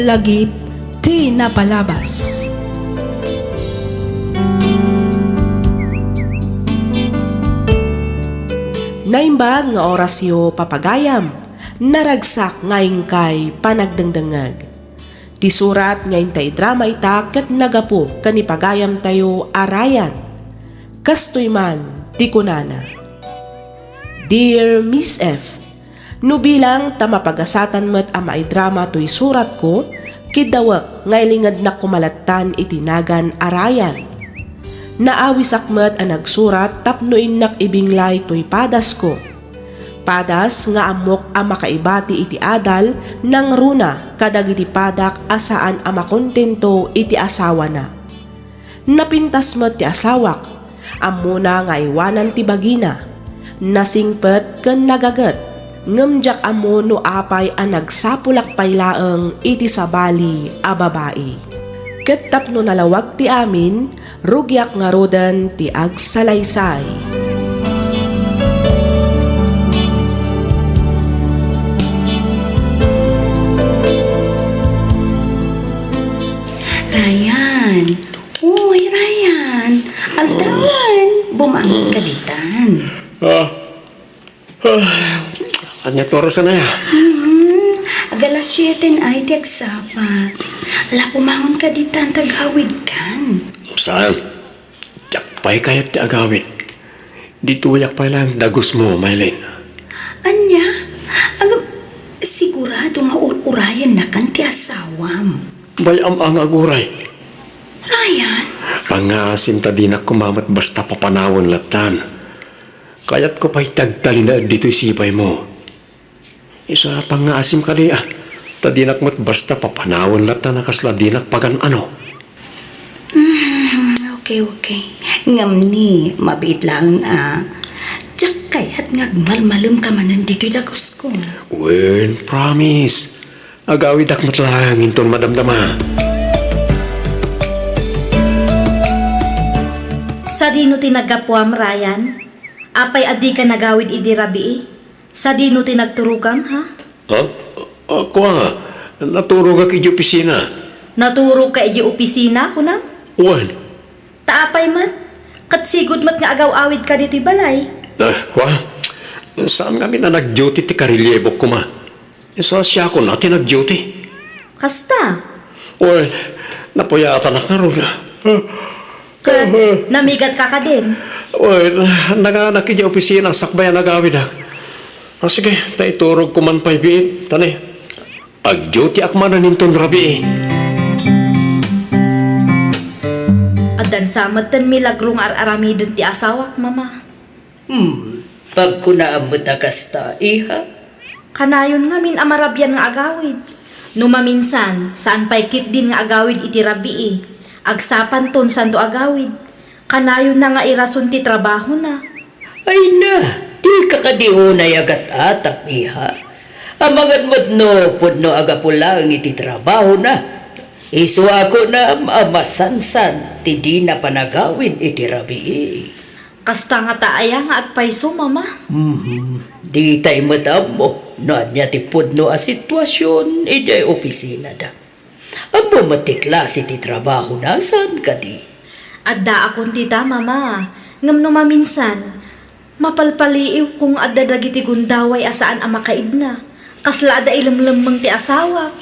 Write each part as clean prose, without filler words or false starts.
Lagip di napalabas. Naimbag nga orasyo papagayam, naragsak ngayon kay panagdangdangag. Ti surat ngayon tay drama ita ket nagapo kanipagayam tayo arayan. Kastoy man ti kunana. Dear Miss F, no bilang tamapagasatan met ama drama to'y surat ko, kidawak ngaylingad na kumalatan itinagan arayan. Naawis akmet ang nagsurat tapno inak ibinglay to'y padas ko. Padas nga amok ang makaibati iti adal nang runa kadagiti padak asaan ang makontento iti asawa na. Napintas met ti asawak, amuna nga iwanan ti bagina. Nasingpet ken nagagat, ngemjak amo no apay ang nagsapulak paylaeng iti sabali a babae. Ket tapno nalawag ti amin, rugyak nga rodan ti agsalaysay. Ryan! Uy, Ryan! Aldan! Bumangon ka ditan. Anya oras na ya? Agalas 7 ay ti agsapat. Ala, bumangon ka ditan, taghawid kan. Saan? Jakpay kayo ti agawin. Dito yak pa lang dagos mo, Maylin. Anya? Sigurado nga urayan na kan ti asawam. Bayam ang aguray. Ryan? Pangasim ta din ako kumamat basta papanawon latan. Kaya't ko pa'y tagtali na dito'y sipay mo. Isa pangasim ka di tadinak mo't basta papanawon latan nakasla dinak pagan ano. Okay. Ngam ni, mabit lang Tsak kaya't ngagmalmalum ka manan dito'y dagos ko. Well, promise. Agawid akmat lang inton madamdama. Sa dino tinaggapuam, Ryan? Apay adi ka nagawid idi rabii? Sa dino tinagturugam, ha? Ha? Ako nga. Naturog ka kiji opisina. Naturog ka idi opisina, kunang? Wan. Taapay man? Katsigod mat nga agaw-awid ka dito'y balay? Kwa? Saan kami na nag-duty ti karilyebok ko ma? Sa siya ko natin nag-duty. Kasta? Well, napuyatan na karoon. Namigat ka ka din? Well, nakidya opisina, sakbayan nagawid ha. Sige, taiturog ko man pa'y biit. Tani, ag-duty akman na ninton rabi Adan samatan milagrong ar-aramidon ti asawak, mama. Pag kunaamot kasta, iha? Kanayon nga min amarabyan nga agawid. Numaminsan, saan pa'y kit din nga agawid iti rabii. Agsapan ton sando agawid. Kanayon na nga irason ti trabaho na. Ay na, di kakadihunay agat atap, iha. Amagad mo't no, pudno agapulang iti trabaho na. Isu ako na amasansan, ti di na panagawin iti rabii. Kasta nga taaya nga agpaiso, mama. Di tayo madam mo, noan niya ti pudno a sitwasyon, ijay opisina da. Amo matiklase ti trabaho na, saan ka di? Adda akong tita, mama. Ngam no maminsan, mapalpaliiw kung adda dagiti gundaway asaan ang makaid na. Kasla adda ilamlamang ti asawa.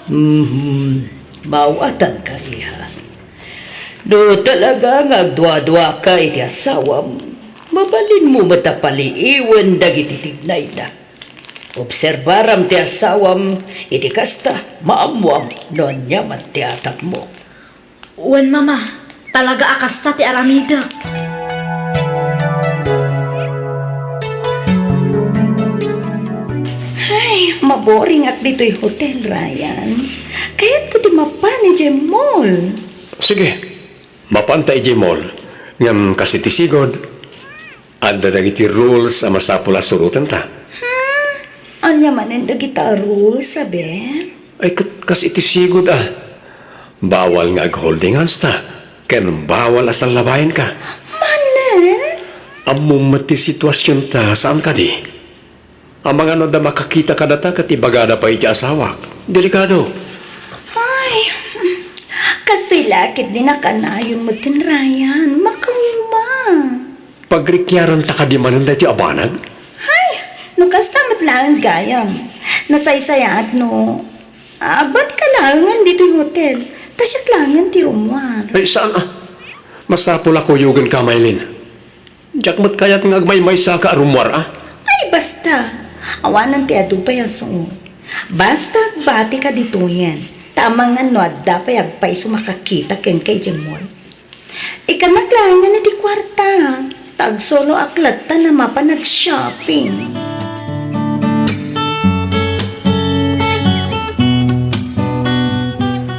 Mawatan ka, iha. Do talaga nga dua-dua ka iti asawam, mabalin mo matapaliiwan dagiti tignay na. Obserbaram ti asawam, iti kasta, maamuam, noon niya man ti atap mo. Uwan, mama. Talaga akasta ti aramidak. Ay, maboring at dito'y hotel, Ryan. Kaya't ko di mapanay mall. Sige, mapantay di mall. Ngam kasi tisigod. Adda dagiti rules ang masapula surutan ta. Anya manin dagita rules, sabi? Ay kasi tisigod Bawal nga ag-holding hands ta. Kaya bawal asal labayan ka. Manen? Among mati sitwasyon ta, saan ka di? Ang mga no da makakita ka data kat ibagada pa iti asawak. Delikado. Ay, Kasto'y lakit din na kanayon mo tin Ryan. Makangma. Pagrikyaran ta ka di manan dati abanag? Hay, no kastamat lang ang gayam. Nasaysayat no. Ba't ka langan dito yung hotel? Tasyak langan ti rumwar. Ay, saan Masapul ako yugan ka, Maylin. Jakmat kayat ngagmay-may sa ka arumwar, Ay, basta. Awanan ti adu pa yan suot. Basta bati ka dito yan. Tamang ano at dapat agpay sumakakita ken kay Jemol. Ikanaglangan na di kwarta. Tag solo aklat ta na mapanag-shopping.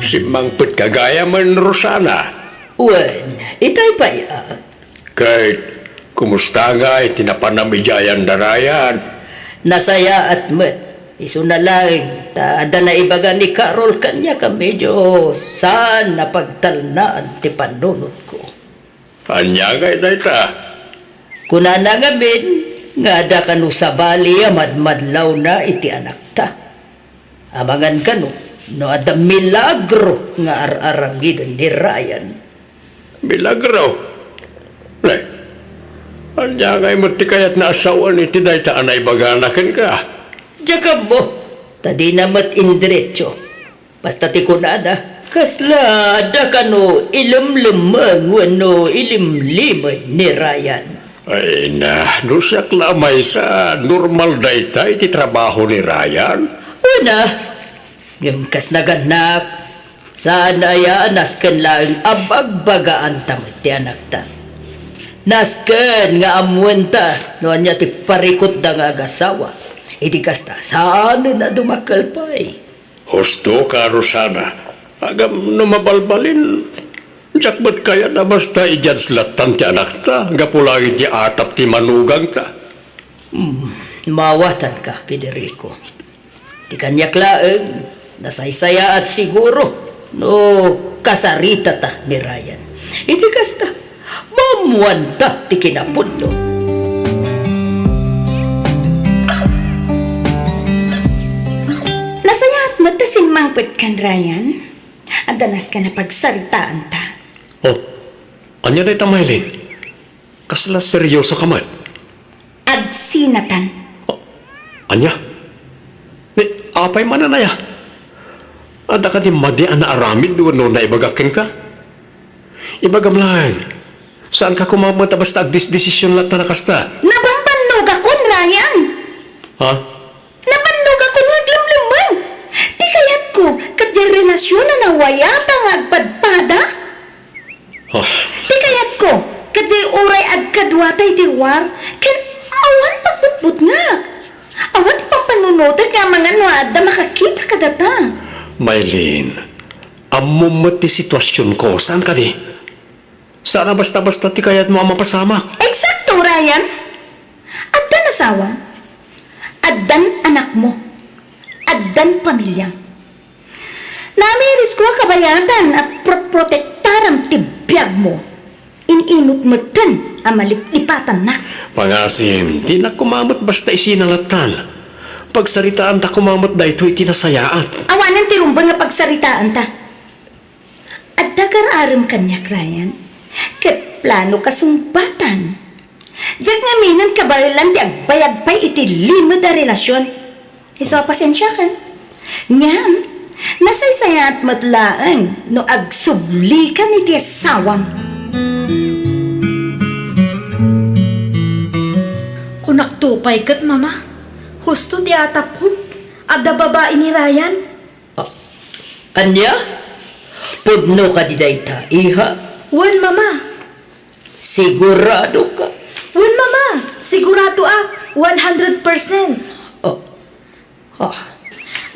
Si Mangpet kagaya man, Rosana. Wen, itay pa ya. Kahit, kumusta nga tinapanamijayan darayan? Nasaya at met. Iso na lang, taada na ibaga ni Carol kanya ka medyo saan napagtalnaan ti panunod ko. Anya kay dayta. Kuna na nga min, nga da kanu sa bali madmadlaw na iti anak ta. Amangan kanu, no ada milagro nga ar-arangidan ni Ryan. Milagro. Lay, anya kay mo ti kayat na asawan iti dayta anay baganakan ka. Diyan mo, tadi namat indiretso. Basta ti kunada, kasla da kanu ilimlimang wano ilimlimad ni Ryan. Ay na, nusak lamay sa normal dayta iti trabaho ni Ryan. Una, gimkas na ganak, saan ay nasken lang abagbagaan tamit ti anak ta. Nasken nga amuan ta, noan niya ti parikot da nga agasawa. Idi kasta, saan na dumakal pa Husto ka, Rosana. Agam no mabalbalin. Jakbat kaya na basta ijad slatan ti anak ta. Gapulangin ti atap ti manugang ta. Mawatan ka, Federico. Di kanyak laeng, nasaysaya at siguro, no kasarita ta ni Ryan. Idi kasta, mamuan ta ti kinapudlo. Nasayat mo ta si Mangpet kan Ryan. Adanas ka na pagsaritaan ta. Oh, anya dayta, Maylin? Kasla seryoso ka man? Agsinatan. Anya? Ni, apay mananaya. Ada ka di madian na aramid no na ibagakin ka? Ibagam lang. Saan ka kumamata basta agdis-desisyon lang na nakasta? Nabampannog ako, Ryan. Ha? Nabandog ako naglamlaman. Di kayat ko, kadya relasyon na nawayata ng agpadpada. Oh, Di kayat ko, kadya uray agkadwatay di war, ken awan pagbutbut nga. Awan pampanunotan nga mga nuada makakita ka data. Maylin, amumot ti sitwasyon ko. Saan ka di? Sana basta-basta ti kayat mo ang mapasamak. Eksakto, Ryan. Addan asawa, addan anak mo, addan pamilya. Namiris ko kabayatan at protektaram tibiyag mo. Ininot mo din ang malipatan na. Pangasim, di na kumamot basta isinalatan. Pagsaritaan ta kumamot da ito'y tinasayaan. Awanan ti rumbang nga pagsaritaan ta. At dagar-aram kanya, Ryan. Ket plano kasumpatan. Diyak nga minan kabalan ti agbayag pa'y iti limod a relasyon. Iso pasensya ka. Ngam, nasaysayat matlaan no agsublikan iti asawam. Kunaktupay kat, mama. Husto ti atap ko. Adda babae ni Ryan. Anya? Pudno ka di dayta, iha? Wan, mama. Sigurado ka? Wan, mama. Sigurado 100%. Oh. Oh.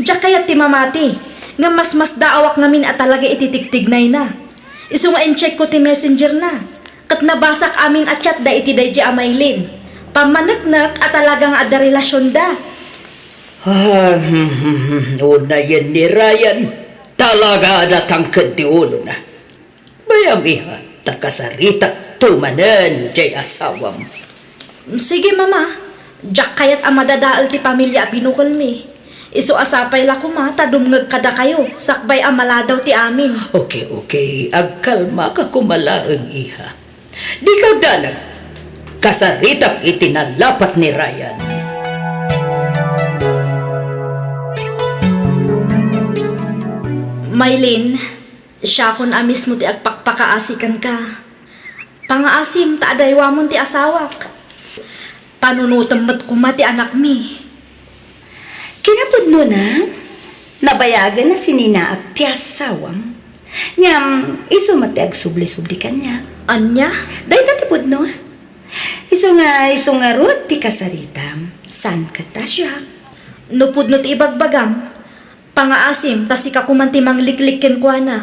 Diyak kaya ti mamati. Nga mas daawak ngamin at talaga ititigtignay na. Iso nga in-check ko ti messenger na. Kat nabasak amin at chat da iti dayji amaylin. Pamanagnak at talagang ada relasyon da. Una yan ni Ryan. Talaga natangkad ti ulo na. Bayam iha, takasarita, tumanan, jay asawam. Sige, mama. Diyak kaya't ang madadaal ti pamilya pinukol mi. Iso asapay la kumata dumngag kada kayo. Sakbay amala daw ti amin. Okay. Agkalma ka kumalaang iha. Di ka dalag. Kasaritak itinalapat ni Ryan. Maylin, siya kun amis mo ti agpakpakaasikan ka. Pangaasim ta adaywa mo ti asawak. Panunutam ba't kumati anak mi? Kinapod mo na, nabayagan na sinina at tiyasawam. Ngam, iso matiag subli-subli kanya. Anya? Day tatipod no? Iso nga rot ti kasaritam. San ka ta siya? Nupudno ti ibagbagam. Pangaasim, ta si kakumanti mangliklikken kwa na.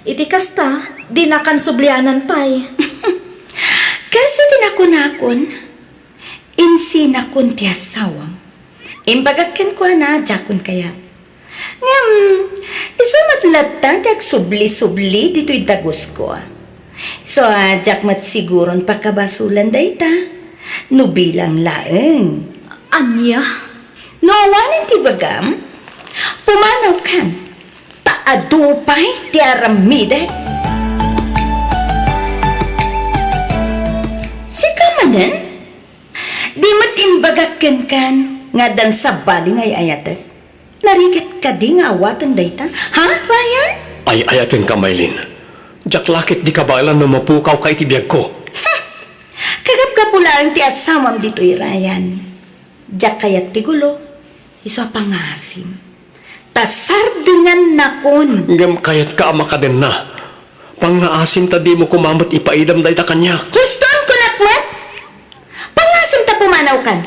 Iti kasta, di na kan sublianan pay. Kasi tinakon-akon, insinakon ti asawam. Imbagakken ko na, jakon kaya. Ngam, iso matlatan ti subli-subli dito'y dagos ko. So, jak mat siguron pagkabasulan dayta. No bilang laeng. Anya? No awanin ti bagam, pumanaw kan. Taadupay ti aramide. Sika manen? Di mat imbagakken kan, nga dan sa bali ngay ayate. Narigit ka di nga awatan dayta. Ha, Ryan? Ay ayatin ka, Maylin. Jak lakit di ka bailan na mapukaw ka itibiyag ko. Kagap ka pula ang ti asamam dito'y Ryan. Jak kayat ti gulo, iso pangasim. Tasardingan nakon. Ngam kayat ka ama ka din na. Pang naasim ta di mo kumamot ipaidam day ta kanyak. Huston ko nakmat? Pangasim ta pumanaw kan.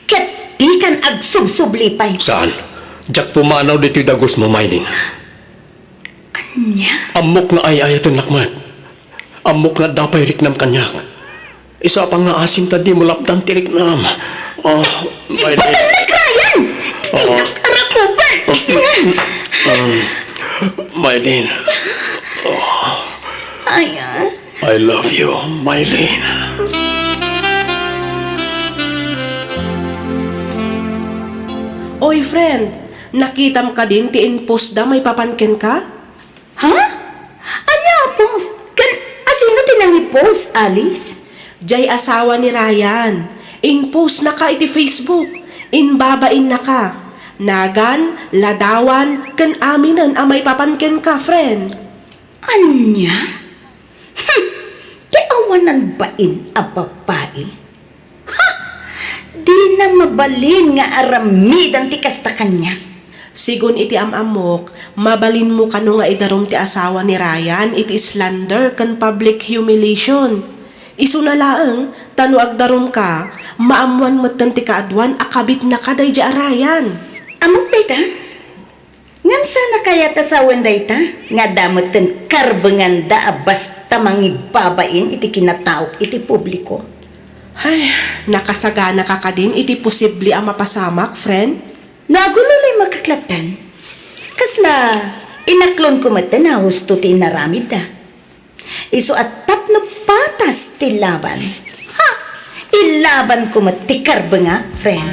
Ket di kan agsubsublipay. Saan? Jak pumanaw dito'y dagos mo, Maylin. Anya? Amok na ay ayatin lakmat. Amok na dapay riknam kanyak. Isa pang naasim ta di mo lapdan ti riknam. Oh, Maylin. Ibatan na Ryan! Di nakarakupan! Maylin, Ayan. I love you, Maylin. Oy friend, nakitam ka din ti inpost da may papanken ka? Ha? Anya post? Asino tinangi post, Alice? Jay asawa ni Ryan. Inpost na ka iti Facebook. Inbabain na ka. Nagan, ladawan, kan aminan amay papanken ka, friend. Anya? Di awanan bain a babae? Ha? Di na mabalin nga aramidan ti kasta kanya. Sigun iti amamok, mabalin mo kano nga idarom ti asawa ni Ryan iti slander kan public humiliation. Isu na laeng, tano agdarom ka, maamuan mo ti kaadwan akabit na kaday di Ryan. Amok dayta? Ngam sana kaya tasawan dayta? Nga damot ten karbengan da basta mangibabain iti kinataok iti publiko. Ay, nakasagana ka ka din iti posible ang mapasamak, friend. Nagululay makaklatan. Kasla, inaklon ko mata na husto ti inaramid da. Iso at tapno patas ti laban. Ha! Ilaban ko mati karbenga, friend.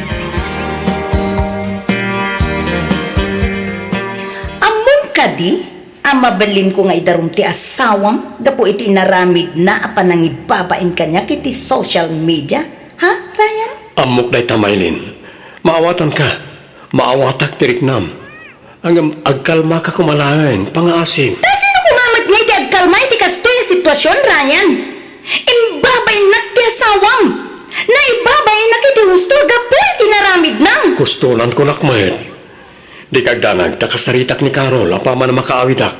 Among kadi, mabalin ko nga idarum ti asawam, gapo iti inaramid na apan nang ibabain kanya kiti social media. Ha, Ryan? Amok day ta, Maylin. Maawatan ka. Maawatak ti riknam. Hanggang agkalma ka kumalain, pangaasim. Sino kumamat niya iti agkalmay ti kastoy a sitwasyon, Ryan? Imbabay na ti asawam. Na ibabay na kiti husto, gapo iti naramid nang. Gustulan ko nakmayet. Di kagdanag, takasaritak ni Carol, apa man na makaawidak.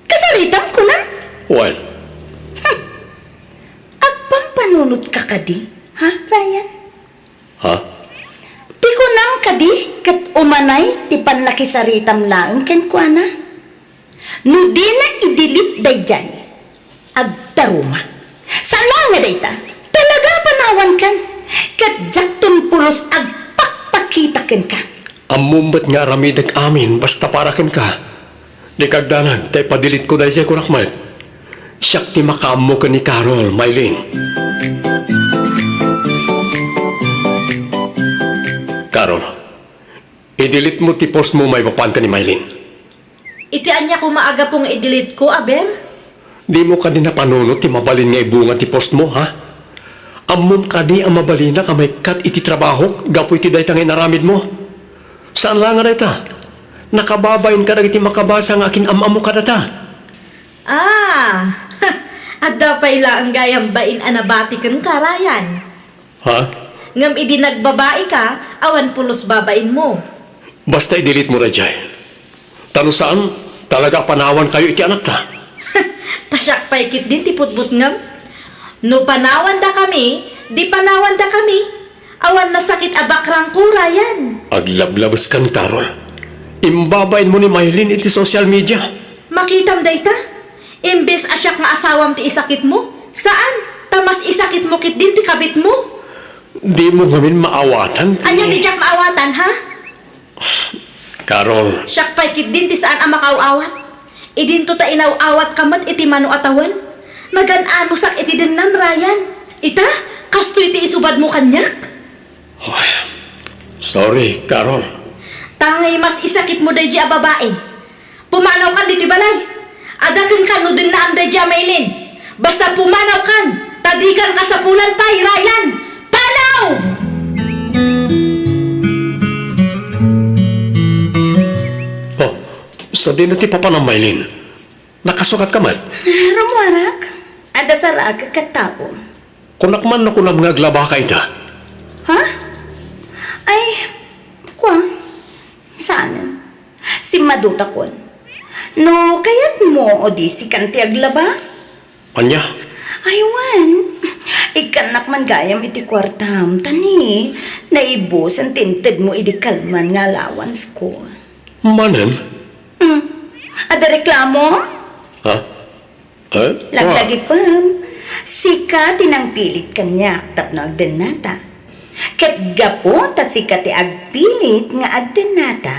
Kasaritam ko na. Well, Agpampanunod ka kadi, ha, Ryan? ha? Ti ko nang kadi, kat umanay, ti panlakisaritam laeng ken kuana. No di na idilit dayjay, agtarumak. Sala nga dayta, talaga panawan kan, kat jakton pulos agpakpakita ken ka. Amumbat nga ramidag amin, basta parakin ka. Di kagdanag, tay padilit ko dahil siya kurakmat. Siyak ti makaamo ka ni Carol, Maylin. Carol, I-delete mo ti post mo may mapanta ni Maylin. Itian niya kung maaga pong i-delete ko, aber? Di mo ka din napanunod ti mabalin nga ibunga ti post mo, ha? Amom ka di ang mabalina ka may kat iti trabaho, gapo iti daytang inaramid mo. Saan lang nga dayta? Nakababayin ka na iti makabasa ng akin amamo ka data. Ah, adda pa ila ang gayang bain anabati kang karayan. Ha? Ngam idi nagbabae ka, awan pulos babain mo. Basta i-delete mo na dyan. Tano saan? Talaga panawan kayo iti anak ta. Tasyak paikit din ti putbut ngam. No panawan da kami, di panawan da kami. Awan na sakit abakrang kurayan. Aglablabas ka ni Tarol. Imbabain mo ni Maylin iti social media. Makitam dayta. Imbes asyak nga asawam ti isakit mo. Saan? Tamas isakit mo kit din ti kabit mo. Di mo ngamin maawatan. Anya ti jak maawatan ha? Carol, Siyak paikit din ti saan ang makaawat. Idinto ta inaw-awat kamat iti mano atawan. Nagan-ano sak iti din nam Ryan. Ita, kasto iti isubad mo kanyak. sorry, Carol. Tangay mas isakit mo day a babae. Pumanaw kan diti balay. Adakan kan no din na am day Maylin. Basta pumanaw kan, tadigan ka sa pulan pay, Ryan. Panaw! Oh, sa din ti papa ng Maylin. Nakasukat ka man. Rumuarak, ada sarag katao. Kunakman na kunang mga glaba ka ita. Ha? Ay, kwa? Saan? Si Maduta kon. No, kayat mo o di si kantiag laba? Anya? Aywan. Ikanak man gayam iti kwartam. Tani, naibos ang tinted mo iti kalman nga allowance ko. Manan? Ada reklamo? Ha? Eh? Laglagi pam. Sika tinangpilit kanya tapno agdenata. Ket gapo tat sika ti agpilit nga agdenata.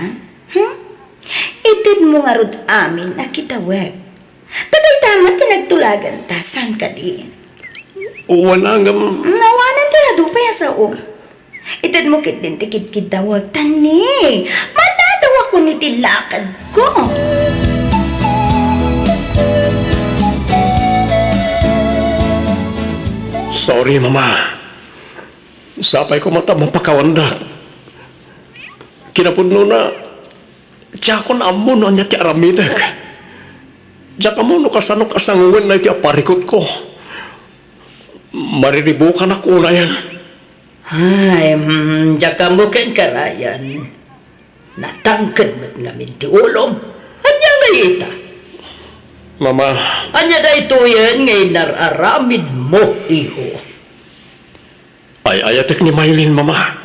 Itid mo nga rod amin na kitawag. Taday tama tinagtulagan ta san ka di. Wala nga. Nawanan ti adu pa ya sao. Itid mo kit din tikid dawag tani. Manadaw ako ni tilakad ko. Sorry, Mama. Sapay ko mata mapakawandak. Kinapudno na, tiyakon amo no anya ti aramidag. Tsaka mo no kasanok asanguan na iti aparikot ko. Mariribukan ako na yan. Ay, jaka mo ken karayan. Natangkad mo't namin ti ulom. Anya nga ita. Mama, Anya da ito yan ngay nararamid mo, iho. ay ayatek ni Maylin, Mama.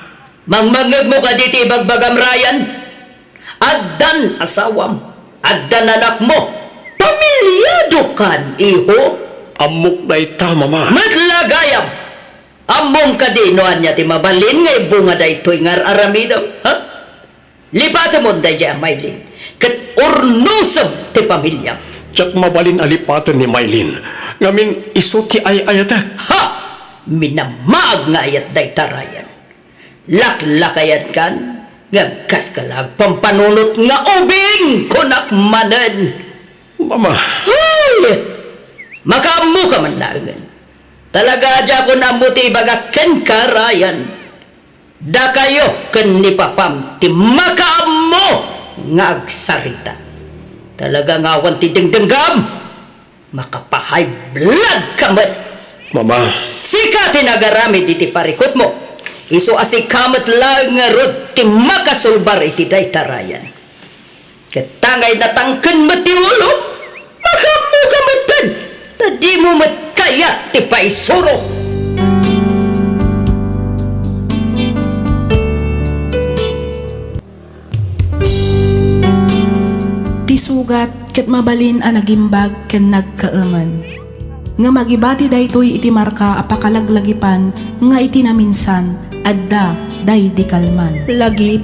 Mangmangag mo ka diti bagbagam Ryan. Addan asawam. Addan anak mo. Pamilyado kan, iho. Amok na ita, Mama. Matlagayam. Among ka di no anya ti mabalin ngay bunga da ito'y ngar aramidam. Ha? Lipata mo da dya, Maylin. Kat urnusam ti pamilyam. Tsak mabalin alipatan ni Maylin. Ngamin isuti ay ayatek. Ha! Minamag nga ayat day tarayan. Laklakayat kan, ngagkas ka lang pampanunot nga ubing kunak manan. Mama, Ay! Makamu ka man langan. Talaga adya ko na muti baga ken karayan. Da kayo ken ni papam ti makaamu nga agsarita. Talaga nga awan ti dengdenggam. Makapahay blood kamat. Mama, Sika tinagaramid iti parikot mo. Iso asikamat lang nga rod ti makasulbar iti daytarayan. Katangay natangken mo ti ulo. Makamu kamatan. Tadi mo matkaya ti paisuro. Ti sugat ket mabalin a nagimbag ken nagkaeman. Nga magibati daytoy iti marka apakalaglagipan nga iti naminsan adda day di kalman. Lagip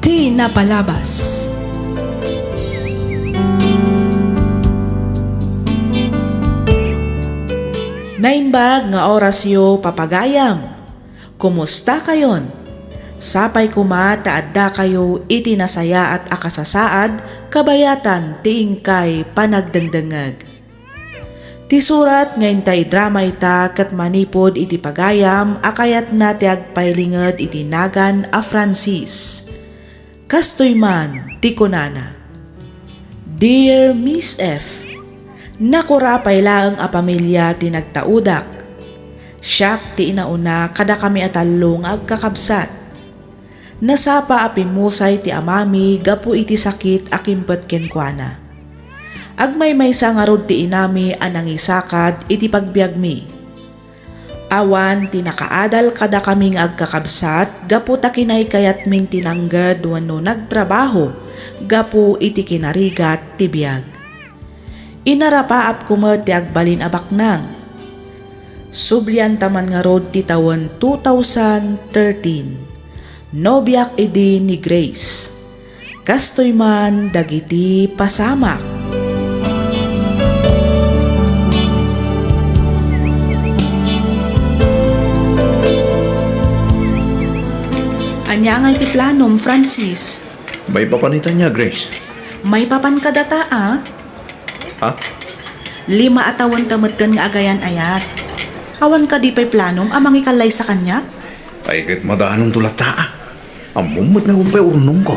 ti napalabas. Naimbag nga orasyo papagayam. Kumusta kayon? Sapay kuma taadda kayo iti nasaya at akasasaad kabayatan tiing kay panagdangdangag. Ti surat ngayon tay drama ita kat manipod iti pagayam akayat na ti agpailinged iti nagan a Francis. Kastoy man ti kunana. Dear Miss F, nakurapay laang a pamilya ti nagtaudak. Siyak ti inauna kada kami atalong agkakabsat. Nasapa apimusay ti amami gapu iti sakit akimpet kenkwana. Agmay may sangarod ti inami anang isakad iti pagbiag mi. Awan ti nakaadal kada kaming agkakabsat gapu ta kinay kayat ming tinanggad wano nagtrabaho gapu iti kinarigat ti biag. Inarapaap kumet ti agbalin abaknang. Sublian taman nga rod ti taon 2013. Nobiak idi ni Grace. Kastoy man dagiti pasamak. Anya nga iti planom, Francis. May papanitan niya, Grace. May papan ka data, ah? Ha? 5 atawan tamatkan nga agayan ayat. Awan ka di pa'y planom amang ikalay sa kanya? Ay, kahit madaanong tulata, amumot na kumpay urnong ko.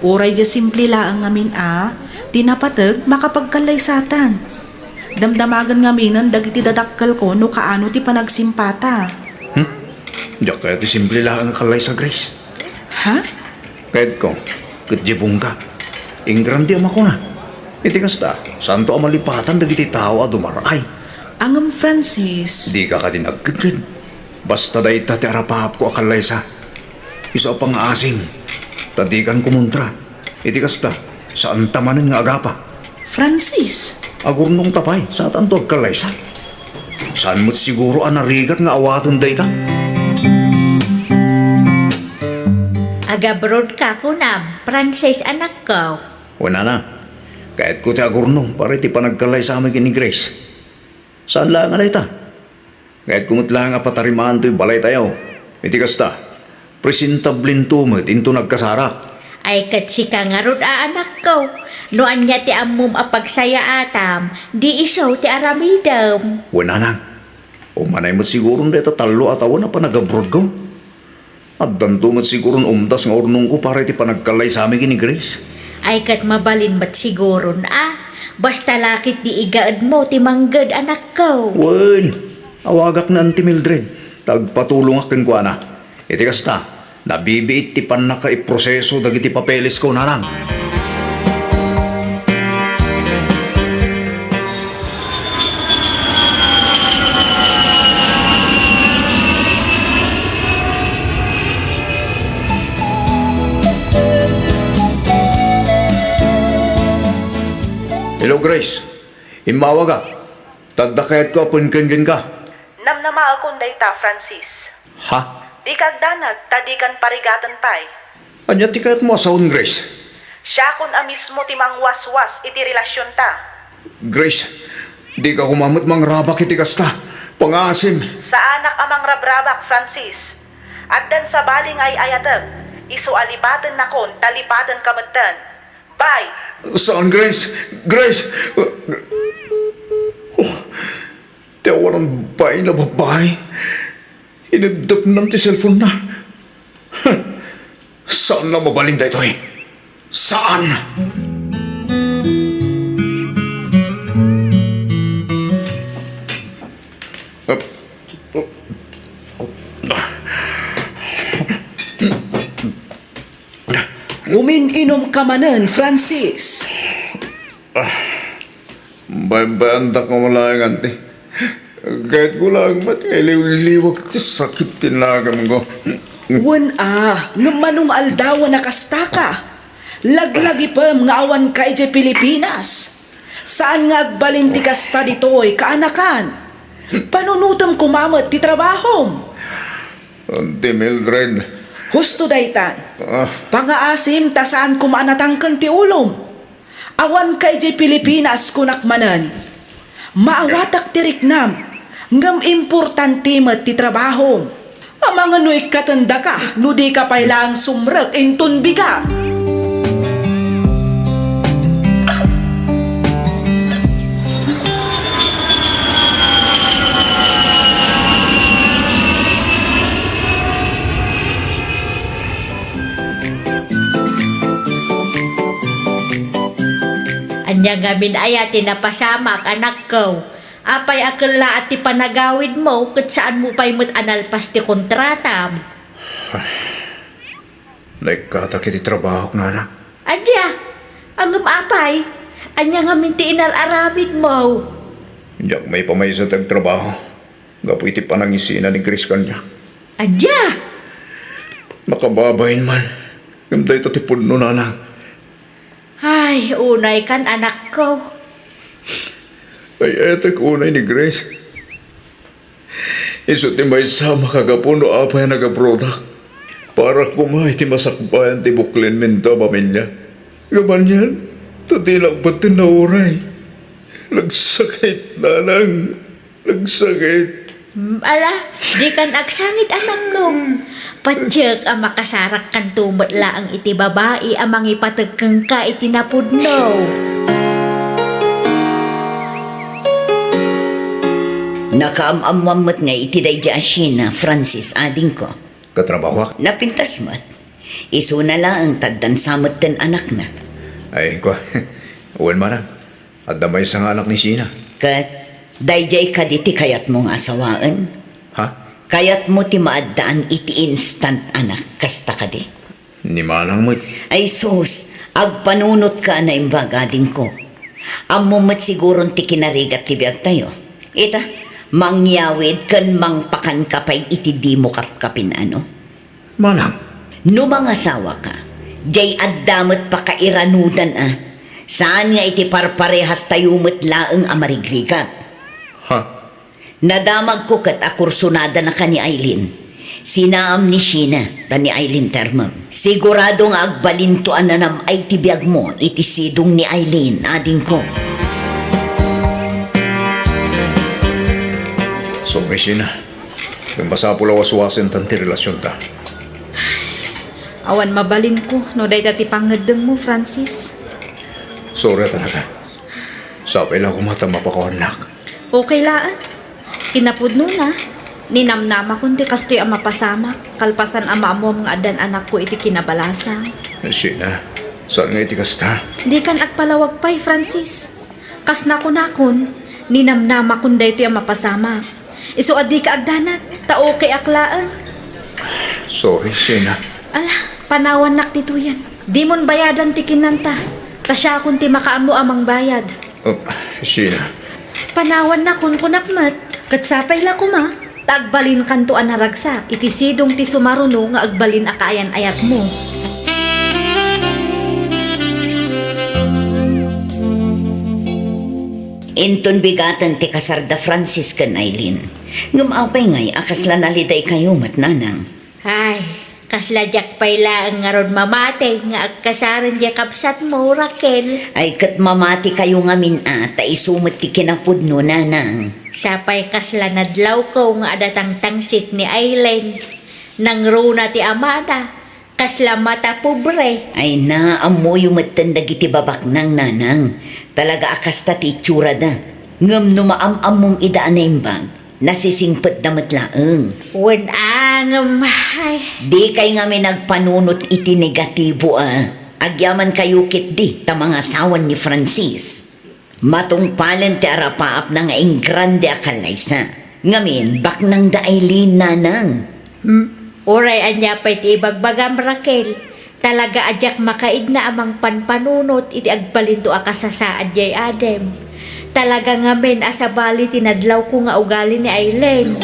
Uray di simple laang ngamin, ah. Tinapatag makapagkalay satan. Damdamagan ngaminan dagiti dadakkal ko no kaano ti panagsimpata. Diyak kaya ti simple lang ang kalay sa Grace. Ha? Kahit ko, katjibong ka. Ingrandi ama ko na. Iti kasta, santo amalipatan dagiti tao a dumaray. Angam Francis. Di ka katinagkagad. Basta da ita ti arapahap ko akalay sa. Isa pang asim. Tadikan kumuntra. Iti kasta, saan tamanin nga agapa. Francis. Agurnong tapay, sa tanto agkalay sa. Saan mo't siguro anarigat nga awaton da ita? Agabrod ka kunam, Francis anak ko. Wala na. Kahit ko ti agurnong, para iti panagkalay sa amin kini Grace. Saan lang nga ita? Kahit kumot lang nga patarimaan to'y balay tayo. Iti kasta, presentablin tumit into nagkasarak. Ay katsi ka nga rod anak ko. Noan niya ti amum apagsaya atam, di isaw ti aramidam. Wala na. Umanay mo't siguro dito talo at awan na panagabrod ko. At danto mo't siguro umdas nga urnong ko para iti panagkalay sa amin kini Grace. Ay kat mabalin mat siguro na. Basta lakit di igaad mo ti manggad anak ko. Wen, awagak na anti Mildred. Tagpatulong akin ko na. Iti kasta, nabibiit ti pan na iproseso dagiti papeles ko na lang. Hello, Grace. Imawa ka. Tagdakayat ko apun kenggen ka. Namnama akong dayta, Francis. Ha? Di kagdanag, tadikan parigatan pa'y. Anya ti kayat mo asaon, Grace? Siya kun amismo ti mangwas-was iti relasyon ta. Grace, di ka kumamot mang rabak iti kasta. Pangasim. Sa anak amang rabrabak, Francis. At dan sa baling ay ayatag, isu alipatan na kon, talipatan kamatan. Bye! Saan, Grace? Grace! Tawa ng bahay na babae. Inagdap ng ti cellphone na. Saan na mabaling da ito eh? Saan? Umininom ka manan, Francis. Banda ko malangan ti. Kahit ko lang ba't ngailiw-liwag ti sakit tinagam ko. Wan nga manong aldawa na kasta ka. Laglagi pam nga awan ka iti Pilipinas. Saan nga agbalin ti kasta dito'y kaanakan? Panunutam kumamot ti trabahom. Auntie Mildred. Husto daytan. Pangaasim ta saan kumaanatangkan ti ulom. Awan ka iti Pilipinas kunakmanan. Maawatak ti riknam. Ngam importante mat ti trabahom. Amang ano'y katanda ka, no di ka pailang sumrek inton biga. Anya ngamin ayati na pasamak anak ko. Apay akala at ti panagawid mo kat saan mo pa'y analpas ti kontratam. Naikatak iti trabaho na na. Adya, ang apay, anya ngamin ti inalaramid mo. Diyak may pamay sa tagtrabaho. Gapu iti panangisina ni Chris kanya. Adya, Makababayin man. Gamday ito ti puno na lang. ay unay kan anak ko. Ay etek unay ni Grace. Iso ti may sama kagapuno apa yung nagaprodak. Para kumay ti masakbayan ti buklin minto pamilya. Gaban yan, tatilang pati na uray. Nagsakit na lang. Nagsakit. Ala, di kan aksangit anak ko. Padyek ang makasarak kan tumatla ang iti babae amang ipatagkang ka iti napudno. Nakaamamamot nga iti dayja asina, Francis, ading ko. Katrabaho ak. Napintas mat. Iso na lang ang taddan samot ten anak na. Ay, ko. Uwan man lang. At damay sa anak ni Sina. Kat, dayjay ka diti kayat mong asawaan. Ha? Kayat mo ti maaddaan iti instant anak, kasta ka di. Ni manang mo. Ay sus, agpanunot ka na imbagading ko. Amumat siguron ti kinarigat ti biag tayo. Ita, mangyawid kan mangpakan kapay iti di mo kapkapin ano. Manang. No mga asawa ka, jay addamot pa kairanudan ah. Saan nga iti parparehas tayo laeng amarigrigat? Ha? Nadamag ko kat akursunada na ka ni Aileen. Sinaam ni Sheena ta ni Aileen termam. Sigurado nga agbalintuan na nam ay tibiyag mo iti sidong ni Aileen ading ko. So, may Sina. Kung basa pula waswasin tanti relasyon ta. Awan mabalin ko, no day tati pangadeng mo, Francis. Sorry talaga. Sapay lang kumatang mapakawanak. Okay laan. Kinapudno na. Ninamnama kundi kastoy ang mapasama. Kalpasan ama mo mga adan anak ko iti kinabalasa. Sina, saan nga iti kasta? Di kan agpalawag pa'y, Francis. Kas na ko nakon, ninamnama kundi ito ang mapasama. Iso adi ka agdanag, tao kay aklaan. Sorry, Sina. Ala, panawan nak dito yan. Di mon bayadan ti kinanta. Tasya kun ti makaamo amang bayad. Sina. Panawan na kun kunakmat. Katsapay la kuma. Tagbalin kanto an naragsa. Iti sidong ti sumaruno nga agbalin akayan ayat mo. Inton bigatan ti kasarda Francis kan Aileen. Ngumapay ngay akasla naliday kayo matnanang. Ay, kasladyak payla ang ngaron mamate nga agkasaran dya kapsat mo, Raquel. Ay kat mamati kayo ngamin ta isumot ti kinapudno nanang. Sapay kasla nadlaw ko nga adatang tangsit ni Aileen. Nang runa ti amada, kasla mata pobre. Ay na, amoy umatanda iti babak ng nanang. Talaga akasta ti itsura da. Ngam numaam-am mong idaan na imbag. Nasisingpet na matlaeng. Wen angam, ay. Di kay nga may nagpanunot iti negatibo Agyaman kayo kit di ta mga asawan ni Francis. Matungpalan ti arapaap na nga grande akalaysa. Ngamin, bak nang da Aileen nanang. Oray anya pa'y ti ibagbagam, Raquel. Talaga adyak makaid na amang panpanunot iti agpalinto akasasaad jay adem. Talaga ngamen asabali tinadlaw ko nga ugali ni Aileen.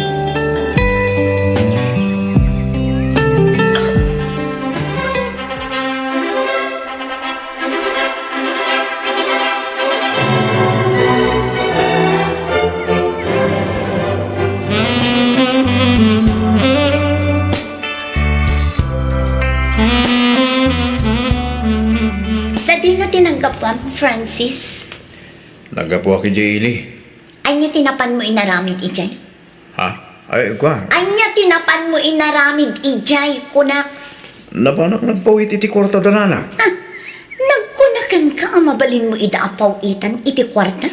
Sa di nga tinanggap ka, Francis, Nagabuha ki Jaylee. ay niya tinapan mo inaramid ijay. Ha? Ay, kwa. Anya tinapan mo inaramid ijay kunak. Napanak nagpawit iti kwarta danana. Nagkunakan ka ang mabalin mo idaapaw itan iti kwarta.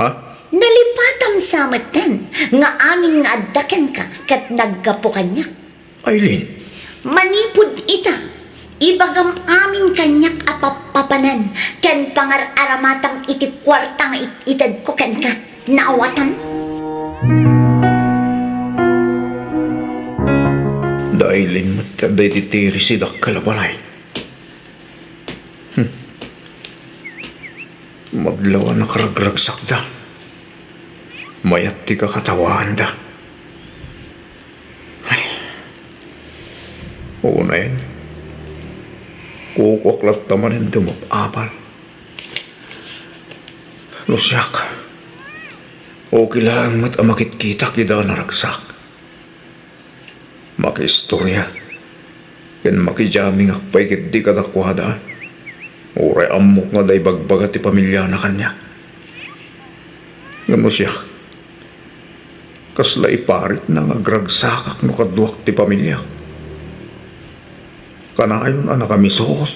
Ha? Nalipatam sa matan nga amin nga addakan ka kat naggapo kanyak. Aileen, Manipod ita, ibagam amin kanyak apapapanan, ken pangar-aramatam iti kwarta nga itad ko ken ka, naawatam. Aileen, matanda iti tiri si dak kalabalay. Madlawa na karagragsak da. Mayat ti kakatawaan da. Ay. Oo na yan. Kukwaklat naman yung dumapapal. Lusyak. Okay lang mat amakit kita kida naragsak. Maki-istorya. Ken maki-jamming akpay ket di kadakwada. Uray amok nga day bagbaga ti pamilya na kanya. Ngano siya? Kasla iparit na nga gragsakak no kaduak ti pamilya. Kanayon anak kami suot.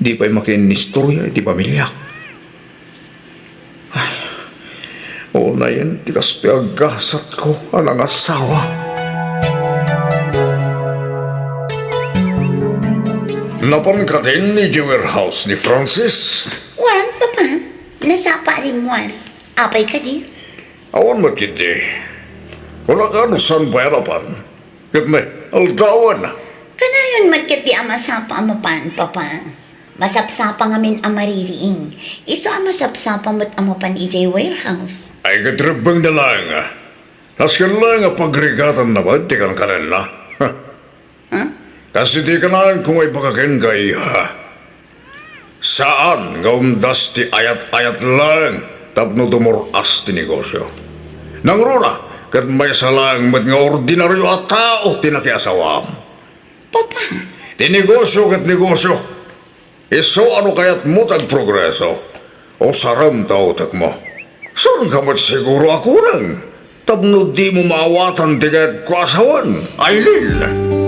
Di pa'y makinistorya ti pamilya. Ay, o na yan, tikas ti agasat ko anang asawa. Napan ka din ni warehouse ni Francis? Wan, papa, nasapa rin mo. Apay ka di? Awan mo kiti. Wala ka no saan bayarapan. Kat may aldawan na. Kanayon magkat di amasapa amapan, papa. Masapsapa ngamin amaririing. Iso amasapsapa mo't amapan ijay warehouse. Ay katribang na lang. Naskan lang pagrigatan na ba? Tikan ka rin na. Kasi di ka na kung ay pagkakin kay ha. Saan nga umdas ti ayat-ayat lang tapno tumuras ti negosyo. Nang runa, kat may salang mat nga ordinaryo at tao tinakiasawam. Papa, Ti negosyo kat negosyo. Iso ano kaya't mo tagprogreso? O saram tao tak mo? Saan ka mat siguro ako lang? Tapno di mo maawatan ti kaya't kwasawan, Aileen.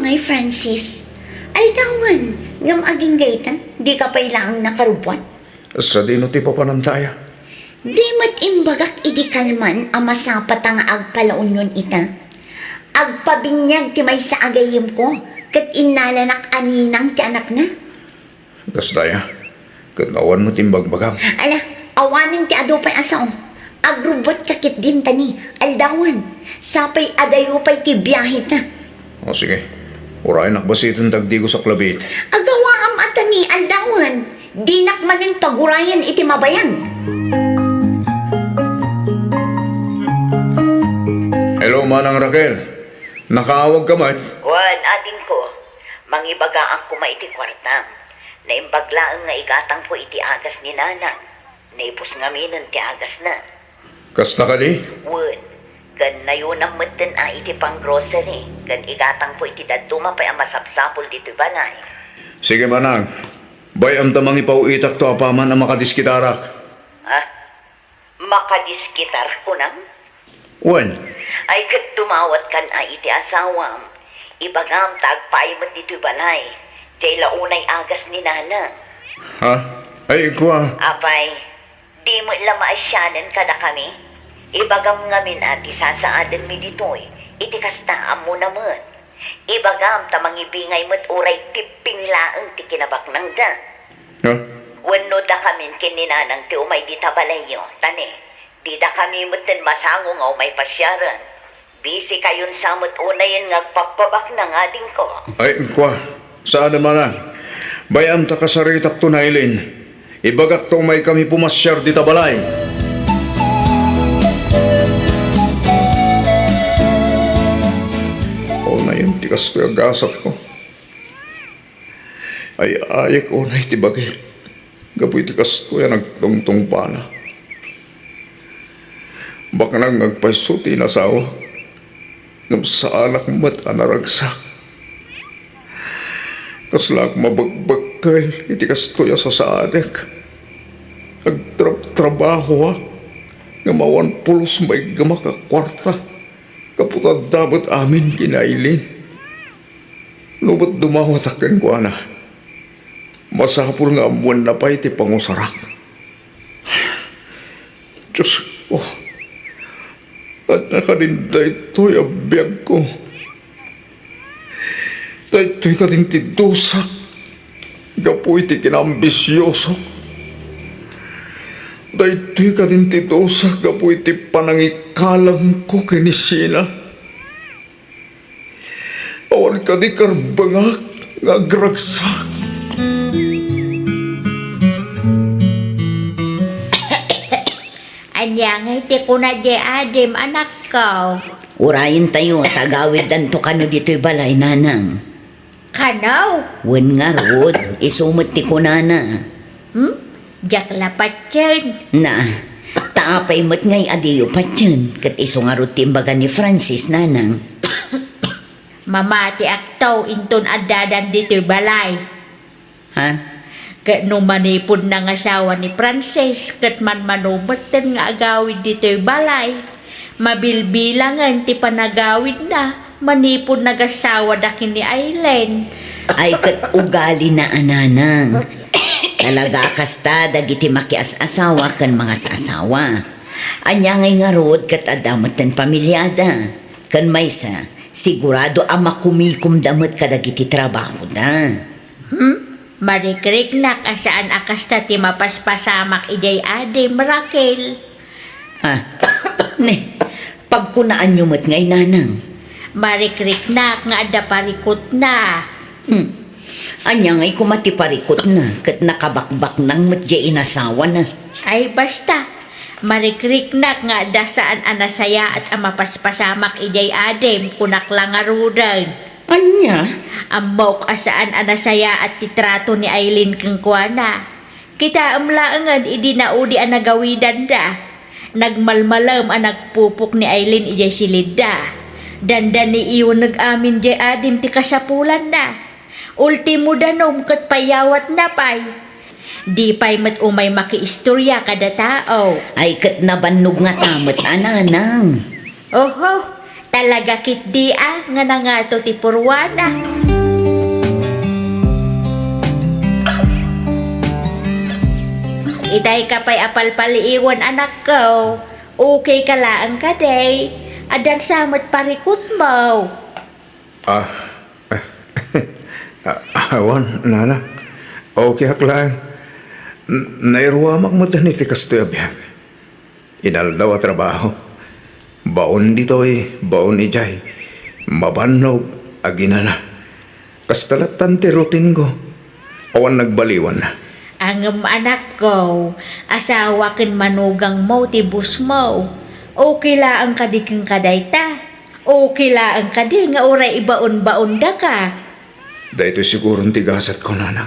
ngay Francis. Altawan, ngam aging gayta, di ka pa ilang nakarubwan. Sa dino ti papanantaya? Di mat imbagak idi kalman ang masapat ang agpalaunyon ita. Agpabinyag ti may sa agayim ko, kat inalanak aninang ti anak na. Kastaya, kat nawan mo timbagbagam. Ala, awanin ti adupay asaw. Agrubot kakit din tani, aldawan. Sapay adayupay ti biyahit na. O sige. Uray nakbasitan tagdi ko sa klabit. Agawa am atani aldawan. Dinak manin pagurayan iti mabayan. Hello, Manang Raquel. Nakaawag ka man? Wan, ading ko. Mangibagaan ko maiti kwartam. Naimbaglaan nga igatang ko iti agas ni nanang. Naipos nga minan ti agas na. Kasta ka di? Wan, gan na yun ang matan iti pang grocery. Gan igatang po iti daduma pa ang masapsapol dito balay. Sige, Manang. Bayam tamang ipauitak to apaman ang makadiskitarak. Ha? Makadiskitar ko nang? Wan, Ay kat tumawat kan iti asawam. Ibagam tagpay mo dito balay. Jay launay agas ni nanang. ha? Ay, kwa. Apay, di mo lamaasyanan ka na kami? Ibagam ngamin at isasaadan mi ditoy, iti kastaan mo naman. Ibagam tamang ibingay mo't uray tiping laang ti kinabak nang da. Ha? Wano da kamin kininanang ti umay di tabalayo, tani. Di da kami mo't masango nga umay pasyaran. Bisi kayon sa mo't unayin ngagpapabak na nga din ko. Ay, kwa. Saan naman na? Bayam ta kasaritak to na Eileen. Ibagak to may kami pumasyar di tabalay. O na yun, tikas to yung gasap ko. Ay, ayek o na itibagit. Gapoy tikas to yan nagtungtong pala. Baka nang nagpasuti na sawa. Ngam sa anak mat anaragsak. Kaslak mabagbag bakal, iti kastoya sa saadak. Agtrabaho nga mawan pulos may gamaka kwarta. Kaputad damot amin kinailin. Lumot dumawat akin ko ana. Masapul nga amuan na pa iti pangusarak. Diyos ko, at nakarinday to'y abiyag ko. Dahito'y katintidusak. Gapoy ti kinambisyoso. Dahito'y katintidusak. Gapoy ti panangikalang ko kinisina. Awan ka di karbangak ngagragsak. Anyangay ti ko na di Adem, anak ko. Urayin tayo, tagawid danto kano dito'y balay, nanang. Kanaw? Wen nga rod, isumot ti kunana. Diyak lapat yan. Na, taapay mo't ngay adiyo patyan, kat iso nga rod timbaga ni Francis, nanang. Mamati aktaw inton adadan dito'y balay. Ha? Kat nung manipod ng asawa ni Frances, kat man manubatan nga agawid dito'y balay. Mabilbilangan ti panagawid na, manipod nag-asawa dakin ni Aileen. Ay kat ugali na ananang. Talaga kasta dagiti makias-asawa kan mga sasawa. Anya ngay nga rod kat adamatan pamilyada. Kan maysa, sigurado ama kumikum damot kadagiti trabaho da. Marikrik-nak asaan akasta ti mapaspasamak ijay Adem, Raquel. Ha? Ne, pagkunaan nyo mo't ngay nanang. Marikrik-nak nga ada parikot na. Anya ngay kumatiparikot na, kat nakabakbak nang mo't jay inasawa na. Ay basta, marikrik-nak nga ada saan anasaya at amapaspasamak ijay Adem, kunak lang arudan. Anya? Ambok asaan anasaya at titrato ni Aileen kang kuana. Kita amlaangan idi naudi ang nagawidan da. Nagmalmalam ang nagpupok ni Aileen ijay silid da. Dandan ni iyon nag-amin jay Adem ti kasapulan na. Ultimo danom kat payawat na pay. Di pay mat umay makiistorya kada tao. Ay kat nabannog nga tamot ananang. Oho, talaga kit di nga nangato ti purwana. Itay ka pa'y apalpaliiwan anak ko. Okay ka laang ka day. Adang samot parikot mo. Awan, nana. Okay aklang. Nairuwamak mo ta ni tikastoy abiyag. Inaldaw a trabaho. Baon dito'y, baon ijay. Mabanog, aginana. Kastalatan ti rutin ko. Awan nagbaliwan na. Ang anak ko, asawa kin manugang mo ti bus mo. Okay laang kadiking kadayta. Okay laang kadi nga oray ibaon-baon da ka. Dahito sigurong ti gasat ko, nanang.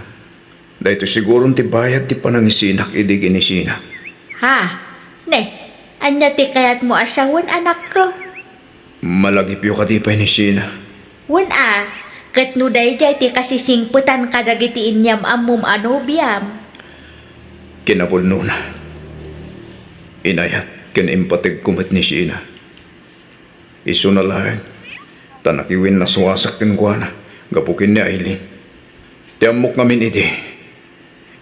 Dahito sigurong ti bayad ti panangisinak idi ginisina. Ha? Ne, anya ti kayat mo asawan anak ko? Malagip yung katipay ni Sina. Wan kat no day jay ti kasisingputan kadagiti inyam amum anobiyam. Kinapulno na. Inayat kinimpatig kumit ni Sina. Iso na lang. Tanakiwin na suwasak kinkwana. Gapukin ni Aileen. Tiamok ngamin iti.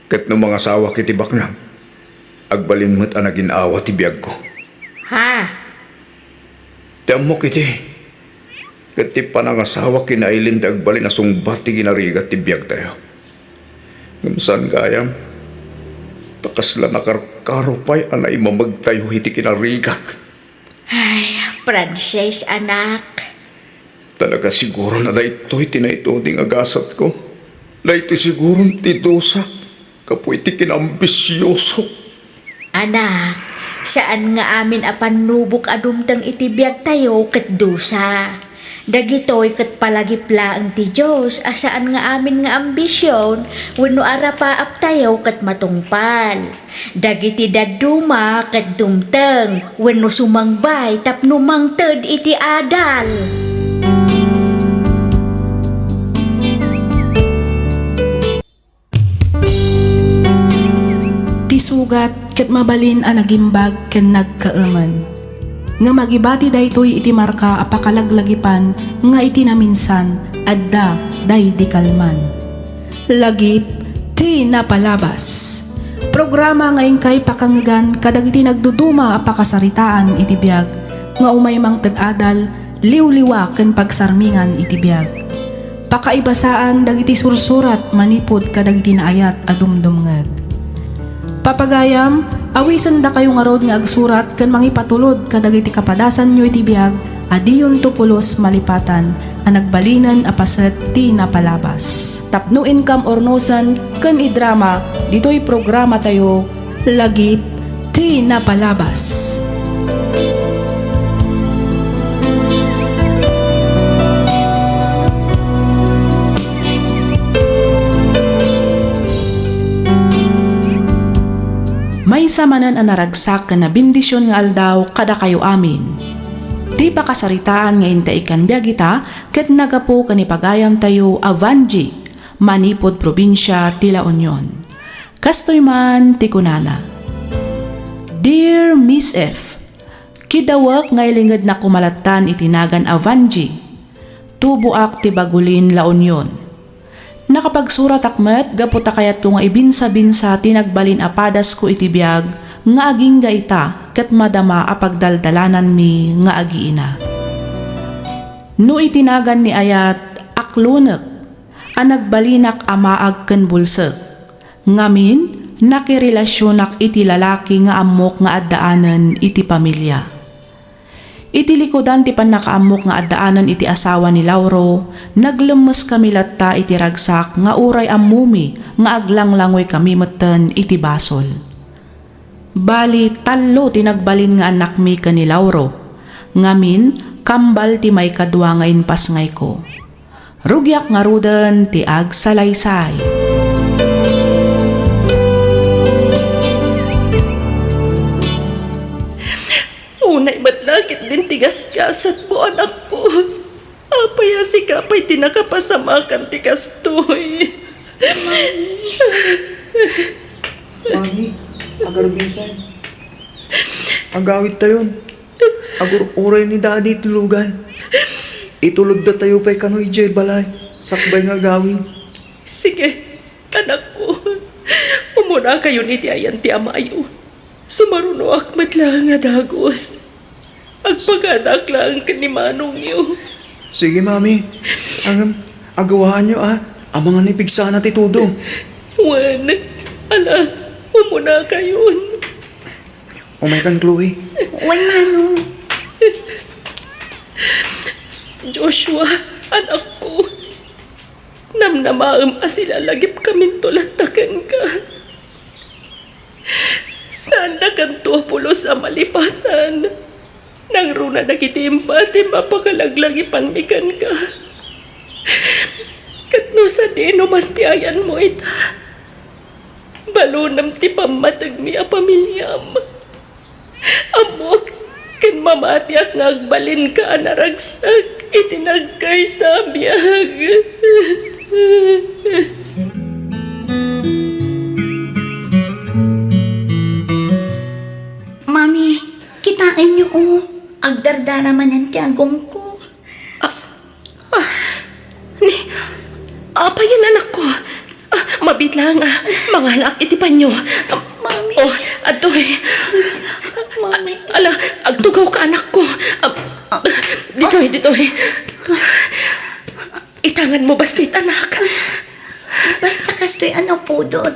Kat no mga sawa kiti baknang. Agbalin mo't anagin awa ti biyag ko. Ha? Tiamok iti. Kat ti panangasawa kina Aileen ti agbalin na sungbat ti ginarigat ti biyag tayo. Ngamsan gayam. Takas la nakarkaro pa'y anay mamagtayo iti kinarigat. Ay, Frances anak. Talaga siguro na daytoy tinayto ding agasat ko. Daytoy siguro ti dosa. Kapoy ti kinambisyoso. Anak, saan nga amin apanubok adumtang itibiyag tayo ket dusa. Dagitoy ket palagipla ang ti Diyos asaan nga amin nga ambisyon wenno arapaap tayo ket matungpal. Dagiti daduma ket dumteng wenno sumangbay tapno mangted iti adal. sugat ket mabalin a nagimbag ken nagkaeman. Nga magibati daytoy iti marka a pakalaglagipan nga iti naminsan adda day di kalman. Lagip ti napalabas. Programa ngayon kay pakanggan kadagiti nagduduma a pakasaritaan iti biag nga umaymang tad-adal liw-liwa ken pagsarmingan iti biag. Pakaibasaan dagiti sursurat manipod kadagiti naayat a dumdumngeg. Papagayam, awisan da kayo nga rod nga agsurat ken mangipatulod kadagiti kapadasan nyo iti biag adiyon tupulos malipatan a nagbalinan a paset ti napalabas. Tapno income ornosan ken idrama ditoy programa tayo lagip ti napalabas. May samanan ang naragsak na bindisyon nga aldaw kada kayo amin. Di pa kasaritaan nga intaikan biyagita ket nagapo kanipagayam tayo Avanji, manipod probinsya ti La Union. Kastoy man ti kunana. Dear Miss F, kidawak nga ilingad na kumalatan itinagan Avanji, tubuak ti Bagulin La Union. Nakapagsurat akmet, gaputa kayat ko nga ibinsa-binsa tinagbalin apadas ko iti biag, nga aging gaita, ket madama apagdaldalanan mi nga agiina. No itinagan ni ayat, aklunek, anagbalinak amaag ken bulsek. Ngamin, nakirelasyonak iti lalaki nga amok nga addaanan iti pamilya. Iti likodan ti panakaamok nga addaanan iti asawa ni Lauro, naglemes kami latta iti ragsak nga uray ammumi nga aglanglangoy kami metten iti basol. Bali tallo tinagbalin nga anak mi ken ni Lauro, ngamin kambal ti may kadwa nga inpas ngay ko. Rugyak nga ruden ti agsalaysay. Unay matlakit din tigas-gasat mo anak ko. Apay asikapay tinakapasamakan tigas to'y. Mami, agar binsan. Agawit tayon. Agur oray ni daddy tulugan. Itulog da tayo pa'y kanoy jay balay. Sakbay nga gawin. Sige, anak ko. Umuna kayo ni tiayan ti amayo. Sumaruno akmat lang nga dagos. Agpaganak lang ni manong niyo. Sige, mami. Agawaan nyo, ang mga nipig sana titudo. Juan, ala, umuna kayo. Umay kan, Chloe. Uwan, Manong. Joshua, anak ko. Namnamaam asila lagip kaming tulatakan ka. Saan na kanto pulo sa malipatan? Nang runa nagitimpati mapakalaglagipan mikan ka. Katno sa dino mantiayan mo ita. Balunam ti pamatag mi a pamilyam. Amok ken mamatiak nga agbalin ka anaragsak itinagkay sa biyag. Mami, kitain niyo agdarda naman yan tiagong ko. Apa yan anak ko? Mabit lang mga anak itipan nyo. Mami. Oh, adoy. Mami. Ala, agtugaw ka anak ko. Ditoy. Itangan mo basit anak. Basta kastoy ano po doon.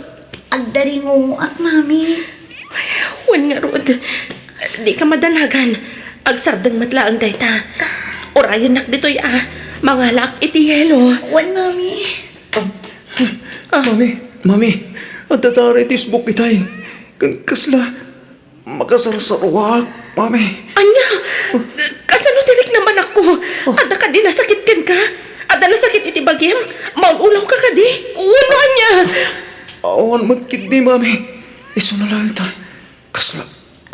Agdaringo ak, Mami. Wan nga rod. Di ka madanagan. Agsardang matlaang dayta. Orayan nak ditoy mga lak iti yelo. Wan, Mami. Mami, ang tatari tisbuk itay. Kasla, makasarsaruak, Mami. Anya, kasano tilik naman ako? Ada ka din nasakit ka? Ada nasakit iti bagyam? Maululaw ka di? Uno anya? Awan magkit di, Mami. Iso na lang ita. Kasla,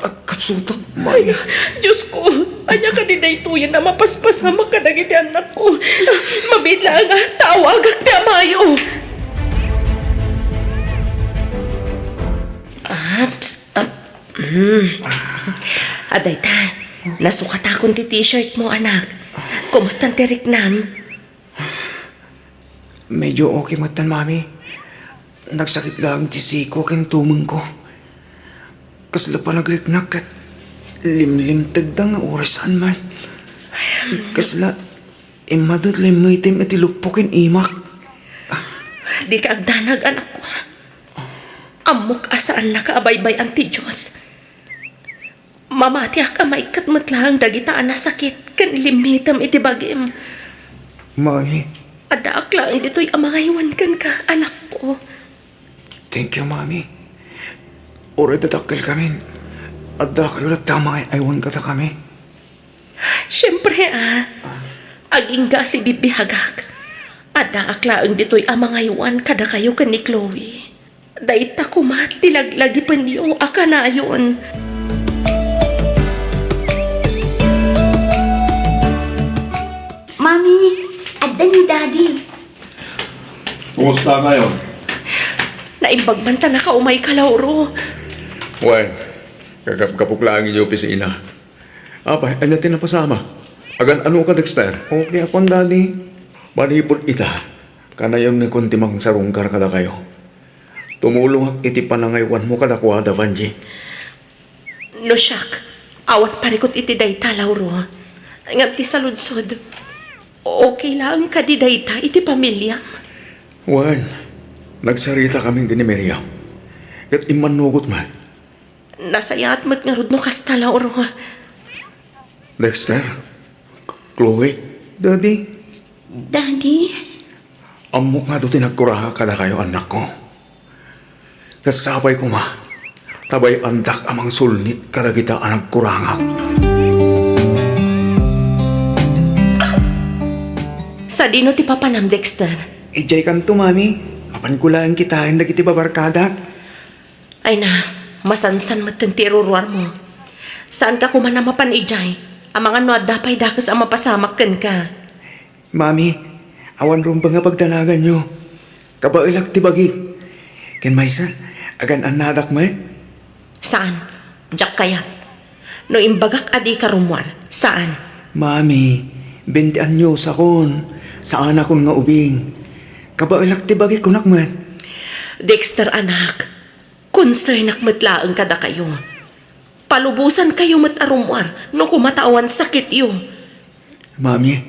agkapsutak, Mami. Diyos ko, anya ka din na ituyan na mapaspasama ka na iti anak ko. Mabitla nga, tawagak ti amayo. Aps, Aday ta, nasukat akong ti t-shirt mo, anak. Kumusta ang tiriknam? Medyo okay matan, mami. Nagsakit lang ti siko ken tumeng ko. Kasla pa nagriknak at limlim tagdang nga orasan man. Kasla, imadot limitim at ilupukin imak. Di ka agdanag, anak ko. Amok asaan nakaabaybay ang ti Diyos. Mamati ka maikat matlang dagitaan na sakit kan limitam iti bagim. Mami, Adaak lang dito'y amangaywan kan ka, anak ko. thank you, mami. Oray dadakil kami. At da kayo na tama aywan kata kami. Siyempre aging ga si bibihagak. Adaak lang dito'y amangaywan kada kayo kan ni Chloe. Daita kumat tilaglagi pa niyo akanayon. Mami, adda ni Daddy. Kumusta ngayon? Naimbagman ta na ka umay kalauro. Wen, kagapkapok lang yung opisina. Apay, ano tinapasama? Agan ano ka, Dexter? Okay akong daddy. Manipod ita. Kanayam ni kuntimang sarungkar kada kayo. Tumulong ak iti panangaywan mo kada kuwada, Vanji. No siyak, awat parikot iti dayta lauro. Ngam ti saludsod. Okay lang ka di dayta iti pamilya. Wen, nagsarita kaming gini Miriam. Kat imanugot man. Nasayat mat nga rod no kasta lauro. Dexter, Chloe, daddy, Daddy? amok nga do tinagkuraha kada kayo anak ko. Kasabay ko ma, tabay andak amang sulnit kada kita anag kurangak. Sa dino ti papanam, Dexter? Ijay kanto, mami. Apan ko lang kita, hindi kiti babarkada. Ay na, masansan mat ang tiruruar mo. Saan ka kumana mapan ijay? Ang mga no dapay dakas ang mapasamak kan ka. Mami, awan rin ba nga pagdanagan nyo? Kabailak ti bagi. Ken maysa, agan anadak mo. Saan? Diyak kayat. No imbagak adi ka rumwar. Saan? Mami, 20 anyos akon. Saan akon nga ubing. Kabailak ti bagi kunak mo. Dexter anak, konsernak matlaang kada kayo. Palubusan kayo matarumwar no kumatawan sakit yo. Mami,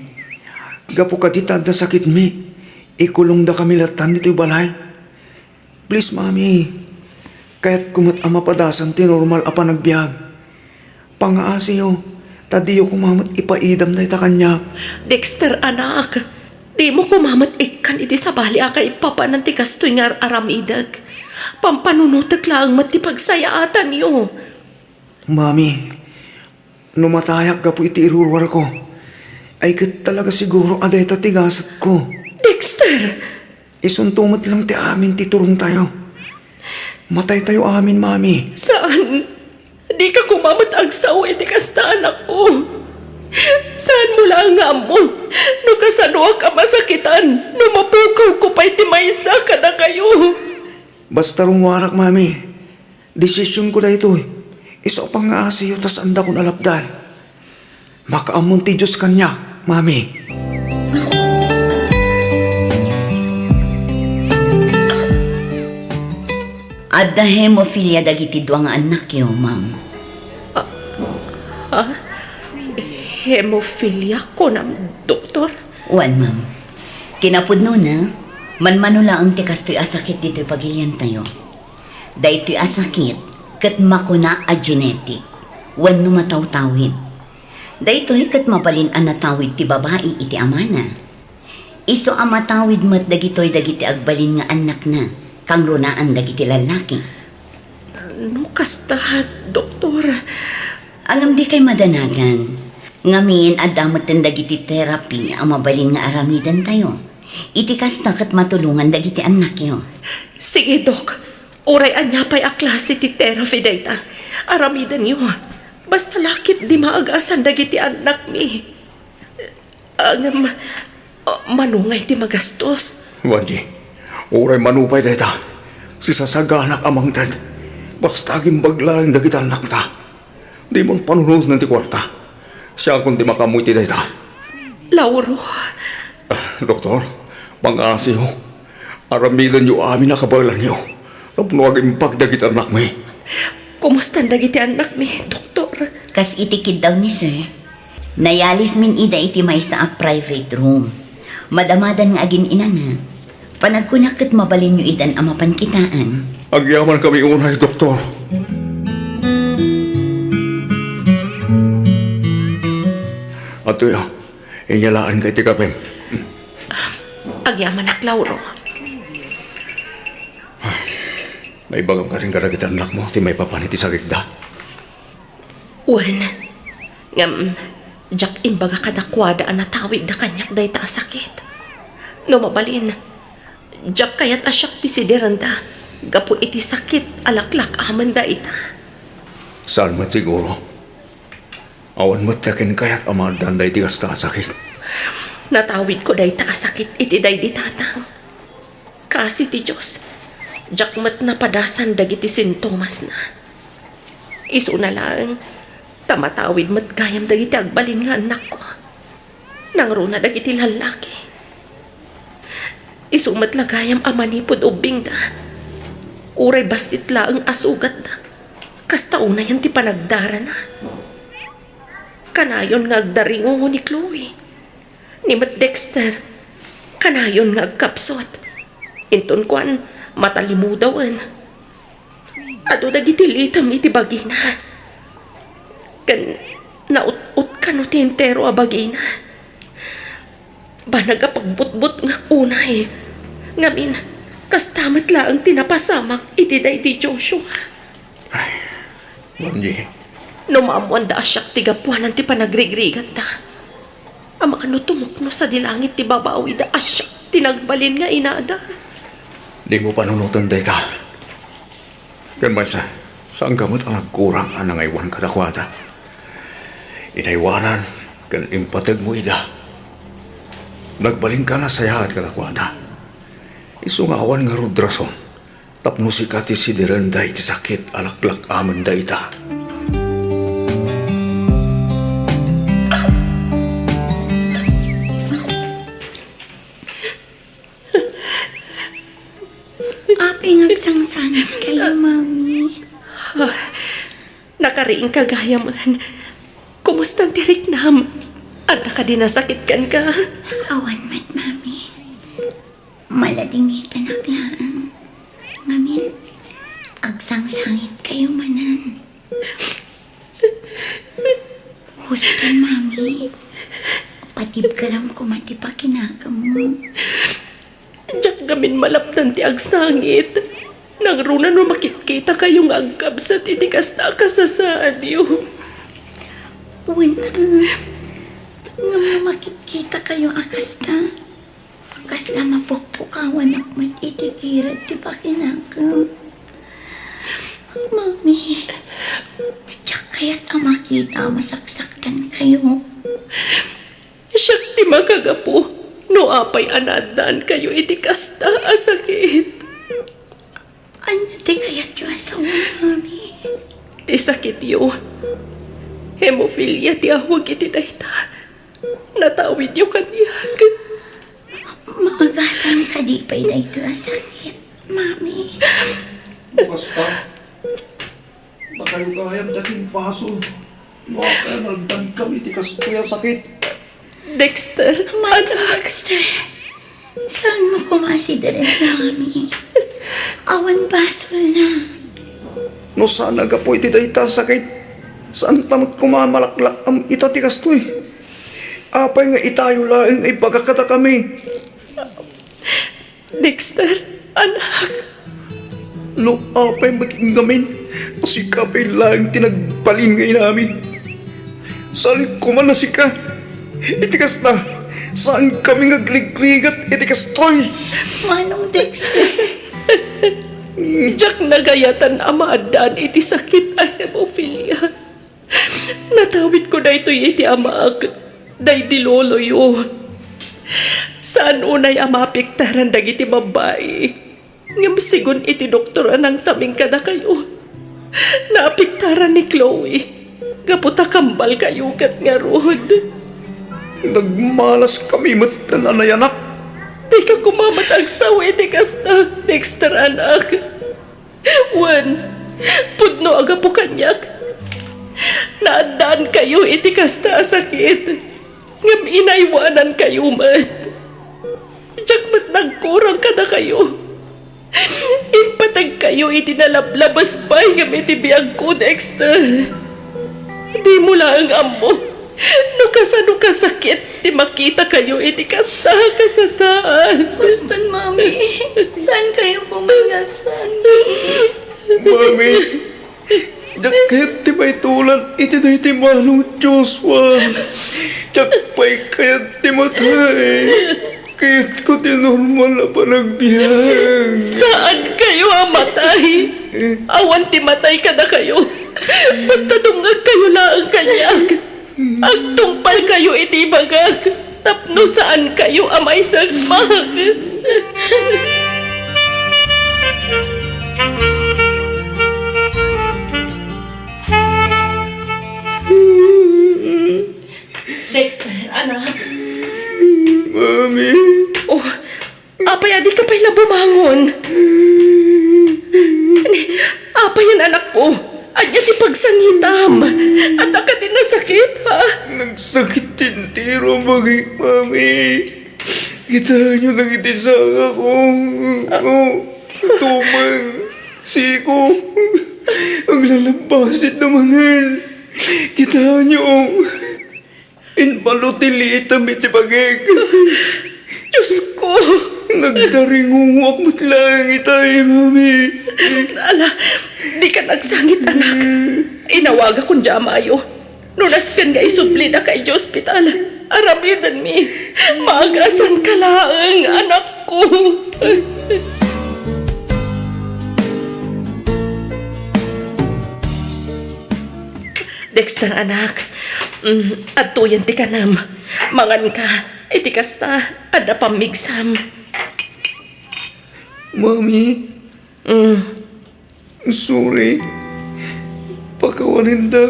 gapo ka ti tanda sakit mi. Ikulong da kami latan dito balay. Please, mami. Kaya't kumat ama padasan ti normal apa nagbiag. Pangaasi yo, tadi yo kumamot ipaidam na ita kanya. Dexter anak, di mo kumamat ikan iti sa bali aka ipapanan ti kastoy nga aramidag. Pampanunutak lang matipagsayaatan yo. Mami, numatayak ka po iti irurwar ko. Ay kat talaga siguro aday tatigasat ko. Dexter! Isuntumot lang ti amin ti turong tayo. Matay tayo amin, mami. Saan? Di ka kumamat agsaw iti kasta anak ko. Saan mo lang nga mo? No kasano ka masakitan? No mapukaw ko pa iti maysa ka na kayo. Basta rumwarak, mami. Desisyon ko na ito eh. Iso pang nga asiyo tas anda ko nalapdan. Makaamon ti Diyos kanya, mami. Adda hemophilia dagiti duang nga anak yo, ma'am. Hemophilia ko na, doktor? Wan, ma'am. Kinapudno na, manmanula ang tikas to'y asakit dito'y pagilian tayo. Dahil to'y asakit, kat makuna a genetic, wan no matawtawid. Dahil to'y kat mabalin ang natawid ti babae iti amana. Iso ang matawid mat dagito'y dagiti agbalin nga anak na, kang runaan dagiti lalaki. No kasta, doktor? Alam di kay madanagan, ngamin adamat ang dagiti therapy ang mabalin nga aramidan tayo. Iti kasta kat matulungan dagiti anak yo. Sige, dok. Oray anya pa'y aklase ti therapy dayta. Aramidan niyo. Basta lakit di maagasan dagiti anak mi. Manungay ti magastos. Wanji, oray manupay deta. Si sasaganak amang tad. Basta gimbag lang dagitan anak ta. Di mo panunod ng ti kwarta. Siya kung di makamuti na ita. Lauro, Doktor, pang-asi ho. Aramilan niyo amin na kabalan niyo. Tapos gimbag dagitan anak mo. kumusta dagiti anak mi, doktor? Kas itikid daw ni sir. Nayalis min ida iti may sa private room. Madamadan nga agin ina nga. Panagkunakit mabalin nyo idan ang mapankitaan. Agyaman kami unay, doktor. Ato ya, inyalaan kay tikapin. Agyaman ak Lauro. May bagam ka rin karagitan anak mo, ti may papaniti sa gigda. Wen, ngam, jak imbaga kadakwada ang natawid na kanyak day ta sakit. No mabalin, jak kayat asyak ti sideranda, gapu iti sakit alaklak aman da ita. Saan mo siguro? Awan mo takin kayat amadan day tigas ta sakit. Natawid ko day ta sakit iti day di tatang. Kasi ti Diyos, jak mat napadasan dagiti sintomas na. Isu na lang, tamatawid mat gayam dagiti agbalin nga anak ko. Nangruna dagiti lalaki. Isu mat lagayam amanipod ubing da. Uray basit laang asugat da. Kasta una yan ti panagdara na. Kanayon nga agdaringongo ni Chloe. Ni Mat Dexter. Kanayon nga agkapsot. Inton kuan, matalimudawan. Ado dagiti litam iti bagina. Kan naut-ut ka no ti entero a bagina. Ba nagapagbutbut nga unay. Ngamin, kastamat laang tinapasamak iti day ti Joshua. Manji, Numamuan da asyak ti gapuanan ti panagrigrigan da. Ama kano tumukno sa dilangit ti babawi da asyak tinagbalin nga inada. di mo panunutan day ta. Kan maysa, saan gamot ang nagkurang ang nangaywan kadakwata? Inaywanan, kan impatag mo ida. Nagbaling ka na sa yahat kadakwata. Isungawan nga rudrason. Tapno si kati si diranda iti sakit alaklak aman da ita. Aping agsangsanit kayo, mami. Nakariing kagayaman. Kumustang tirik nam? At nakadinasakit kan ka? Awan mat, mami. Maladingitan aklaan. Ngamin, agsangsangit kayo manan. Huston, mami. Patib ka lang kumatipakinaka mo. Diyak gamin malapdan ti agsangit. Nang runa no makitkita kayong agkab sa titikas na kasasaan niyo. Wala. Nga makikita kayo akasta. Kasla mapukpukawan ak matitikirat ti pakinakam. Mami, tiyak kaya't ang makita masaksaktan kayo. Siyak ti magagapo. No apay anadaan kayo itikas na asakit. Ano di kaya't yung asawa, mami? Ti sakit yo. Hemophilia ti awag iti dayta. Natawid yo kaniyag. Maagasan ka di pa'y na ito ang sakit, mami. Basta, nakalugayang dating baso. Baka nagdan kami tikas kuya sakit. Dexter, Mami, Dexter, saan mo kumasidaran, mami? Awan basol na. No sana ka po iti dayta sakit. Saan tamot kumamalaklak ang itatikas to eh. Apay nga itayo lang ay pagkakata kami. Dexter, anak. No apay maginggamin. Kasi kapay lang tinagpalin ngayon namin. Saan kuman na si ka? Itikas na. Saan kami ngagligrigat itikas to'y? Manong Dexter, Diyak nagayatan amadaan iti sakit ay hemophilia. Natawid ko na ito'y iti amaag. Day di lolo yo. Saan unay amapiktaran dagiti babae? Ngam sigun iti doktora ng taming kada kayo. naapiktaran ni Chloe. Gaputa kambal kayo kat nga rod. Nagmalas kami matanan na yanak. Di ka kumamat ang sawi, di kasta, Dexter anak. Wan, pudno aga po kanyak. Naandaan kayo, iti kasta sakit. Ngam inaiwanan kayo mat. Diyak mat nagkurang ka na kayo. Impatag kayo, iti nalablabas pa, ngam iti biyag ko, Dexter. Di mo lang amo. No kasakit, di makita kayo, iti kasta kasasaan. Gustan, Mami. Saan kayo pumangatsan? Mami, jakit ti may tulan, iti na iti manong Joshua. Jakpay kayat ti matay. Kayat ko ti normal na panagbihan. Saan kayo amatay? Awan ti matay ka na kayo. Basta dungag kayo lang kanyag. Ang tungpal kayo iti bagag. Tapno saan kayo amay sagmag. Dexter, anak. Mami, Oh, apay adi ka pala bumangon. Apay yan anak ko. Anya ti pagsangitam. At ka din nasakit, ha? nagsakit din tiro bagi, Mami. Kita nyo lang itisaka ko. Tumang, siko. Ang lalabasit naman. Kita nyo. Inpalutiliit ang mitibagig. Diyos ko. Nagdaringungok mo't lang itay, Mami. Ala, di ka nagsangit, anak. Inawaga kong jamayo. Nunas kan nga isubli na kay hospital. Arabidan mi. Maagasan ka lang, anak ko. Dexter, anak. At tuyan ti kanam. Mangan ka. Iti kasta. Ada pamigsam. Mami, sorry. Pakawanin da,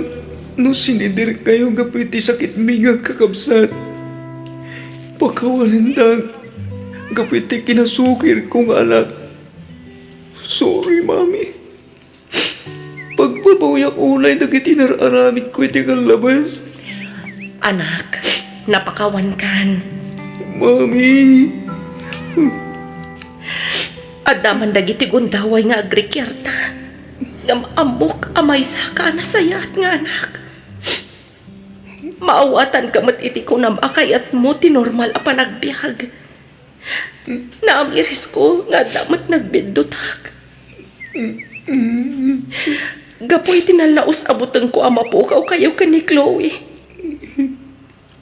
no sinidir kayo gapiti sakit mi nga kakabsat. Pakawanin da, gapiti kinasukir kong anak. Sorry, Mami. Pagpapawiyak ulay dagiti nararamid ko iti labas. Anak, napakawan kan. Mami, Adaman dagiti gundaway nga agrikyarta. Ngam amok amay saka na sayat nga anak. Maawatan kamat iti ko nam akayat mo ti normal a panagbiag. Naamiris ko nga damat nagbidutak. Gapoy tinalaos abutang ko ama po kaw kayo ka ni Chloe.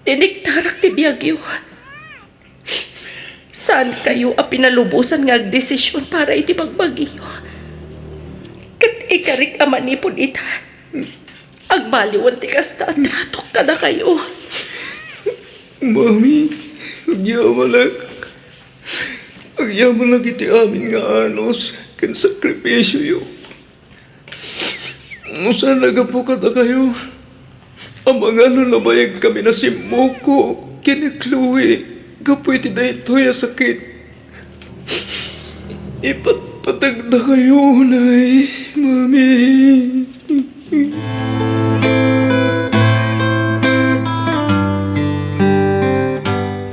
Tiniktarak ti biyagyo. Saan kayo a pinalubusan nga agdesisyon para iti pagbagyo? Kat ikarik a manipon ita. Agbaliwan ti kasta at tratok kada kayo. Mami, agyaman lang iti amin nga anos kan sakripisyo yo. Saan nagapo kada kayo? Ang mga nalabayag kami na si Moko, kini Chloe, kapoy ti daytoy a sakit. Ipatpatag na kayo, Nay, Mami.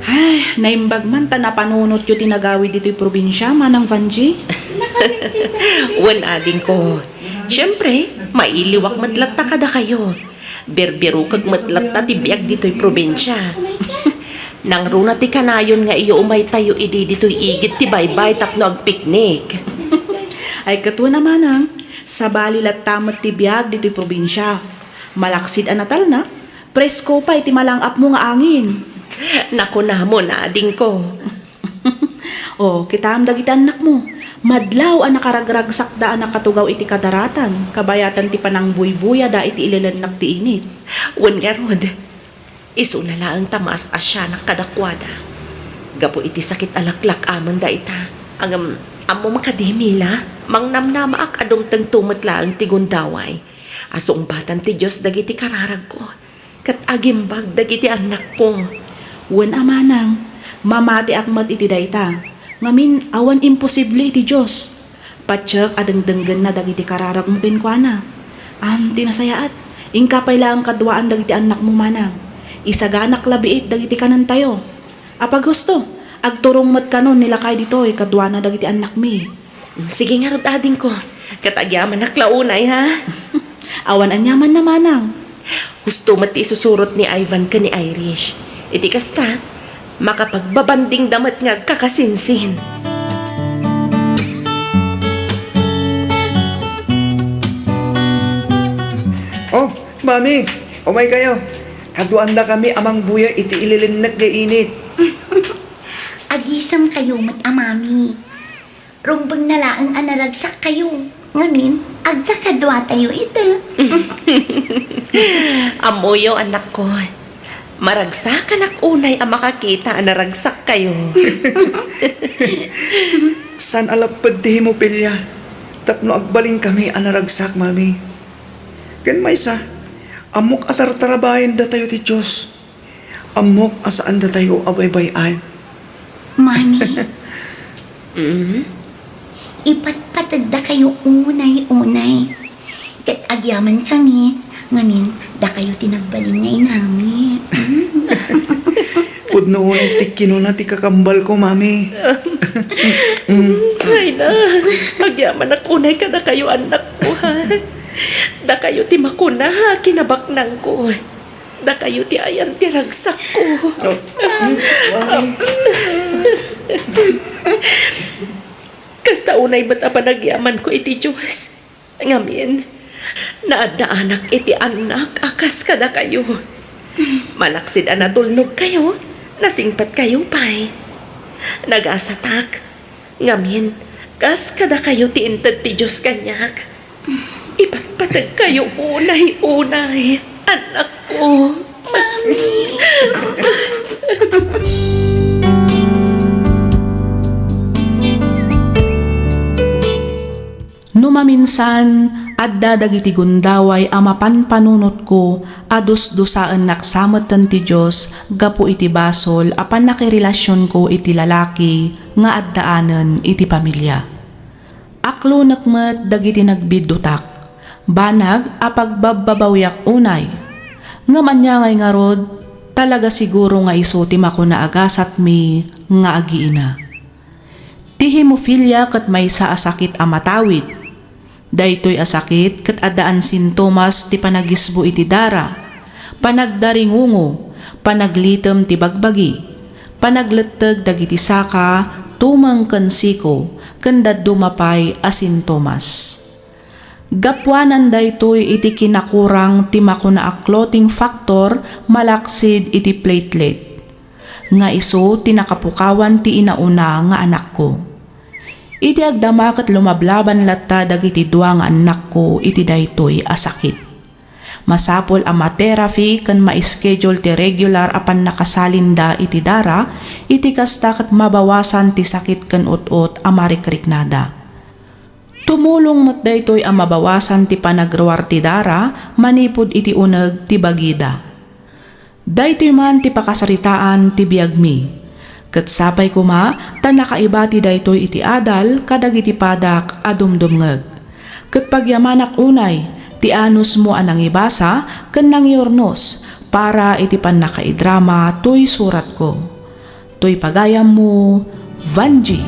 Ay, naimbag man ta napanunot yu tinagawid dito'y probinsya, manang Vanji. Wan ading ko. Siyempre, mailiwak matlatta kada kayo. Berbero kag matlatta ti biag dito'y probinsya. Nang runa ti kanayon nga iyo umay tayo idi dito'y igit ti baybay tapno ag picnic. Ay katwa naman ang, sa balilat tamat ti biag dito'y probinsya. Malaksid a natal na, presko pa iti malangap mo nga angin. Naku na mo na ading ko. O, kita am dagiti anak mo. Madlaw ang nakaragragsak da ang nakatugaw iti kadaratan, kabayatan ti panang buybuya da iti ililanak ti init. Wan nga rod, iso na lang tamas asya na kadakwada. Gapo iti sakit alaklak aman da ita. Ang Amo makademila, mang namnama ak adong tagtumat laang tigundaway. Asong batan ti Diyos dagiti kararag ko. Kat agimbag dagiti anak ko. Wen amanang, mamati akmat iti dayta. Ngamin awan imposible iti Diyos. Patsyak adengdenggen na dagiti kararag mo kenkwana. Tinasayaat, ingkapay lang kadwaan dagiti anak mo manang. Isaganak labiit dagiti kanan tayo. Apag gusto, agturong mat kanon nila kay ditoy kadwa na dagiti anak mi. Sige nga rod ading ko. Katagyaman naklaunay ha. Awan anyaman na manang. Gusto mati susurot ni Ivan ka ni Irish. Iti kasta, makapagbabanding damat nga kakasinsin. Oh, mami, umay kayo. Kaduan na kami amang buya iti ililinag na init. Agisam kayo mat amami. Rumbang na laang anaragsak kayo. Ngamin, agkakadwa tayo ito. Amoyo anak ko. Maragsakan ak unay ang makakita ang naragsak kayo. San alapad di mo pilya? Tapno agbaling kami anaragsak, mami. Ken maysa, amok atartarabayan da tayo ti Diyos. Amok asaan da tayo abaybayan. Mami, ipatpatag da kayo unay-unay. Kat agyaman kami, ngamin, da kayo tinagbalingay namin. Pudno unay tikino na ti kakambal ko, mami. Ay na, agyaman ak unay ka na kayo anak ko ha. Da kayo ti makuna ha, kinabaknang ko. Da kayo ti ayan ti ragsak ko. Kasta unay ba't apanagyaman ko iti Diyos? Ngamin, naadaanak iti anak, akas kada kayo. Malaksid anatulnog kayo, nasingpat kayo pa'y. Nagasatak, ngamin, kas kada kayo ti intad ti Diyos kanyak. Ipatpatag kayo unay-unay, anak ko. Numaminsan, adda dagiti gundaway amapan panunot ko, adus dusaan naksamatan ti Diyos, gapu iti basol, apan nakirelasyon ko iti lalaki, nga addaanan iti pamilya. Aklo nakmet dagiti nagbidutak, banag apagbababawyak unay. Nga manyangay nga rod, talaga siguro nga iso ti makuna agasat mi nga agiina. Ti hemophilia kat may sa asakit amatawid. Daytoy asakit kat adaan sintomas ti panagisbo iti dara, panagdaringungo, panaglitem ti bagbagi, panagletteg dagiti saka, tumang kansiko, kanda dumapay asintomas. Gapwanan daytoy iti kinakurang ti makuna a clotting factor malaksid iti platelet. Nga iso tinakapukawan ti inauna nga anak ko. Iti agdamakat lumablaban latta dagiti dua nga anak ko iti daytoy asakit. Masapol ang ma-therapy kan ma-schedule ti regular apan nakasalinda iti dara, iti kasta kat mabawasan ti sakit kan ut-ut amarikriknada. Tumulong mat daytoy ang mabawasan ti panagruar ti dara, manipod iti uneg ti bagida. Daytoy man ti pakasaritaan ti biagmi. Ket sapay kuma, tan nakaibati daytoy iti adal, kadagiti padak adumdumngeg. Ket pagyamanak unay, ti anus mo anang ibasa, ken nangiornos, para iti pan nakaidrama, tuy surat ko. Tuy pagayam mo, Vanji.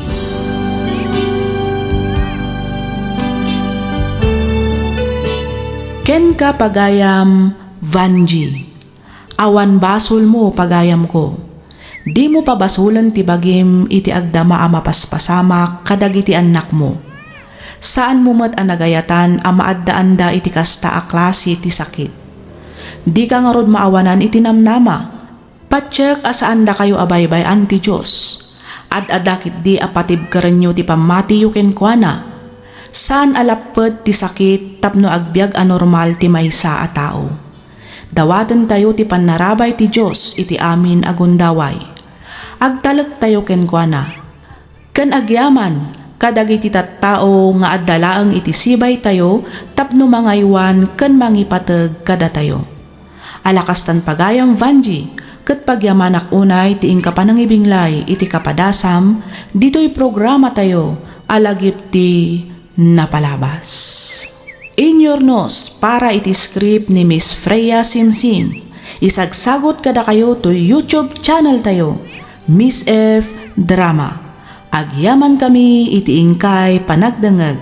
Ken ka pagayam, Vanji. Awan basol mo pagayam ko. Di mo pabasulan ti bagim iti agdama a mapaspasamak kadagiti anak mo. Saan mo mat anagayatan a maaddaanda iti kasta a klase ti sakit. Di ka nga rod maawanan iti namnama. Patsyak asaan da kayo abaybayan ti Diyos. Ad-adakit di apatib karenyo ti pamati yu kenkwana. Saan alapet ti sakit tapno agbyag anormal ti maysa a tao. Dawaten tayo ti panarabay ti Diyos iti amin agundaway. Agtalag tayo kenkwana. Ken agyaman, kadagiti tattao nga addalaang iti sibay tayo tapno mangaywan ken mangipateg kada tayo. Alakastan pagayam Vanji, ket pagyamanak unay ti ingkapanangibinglay iti kapadasam, dito'y programa tayo alagip ti napalabas. Inyornos para iti script ni Miss Freya Simsim. Isagsagot kada kayo to YouTube channel tayo, Miss F Drama. Agyaman kami iti ingkay panagdangag.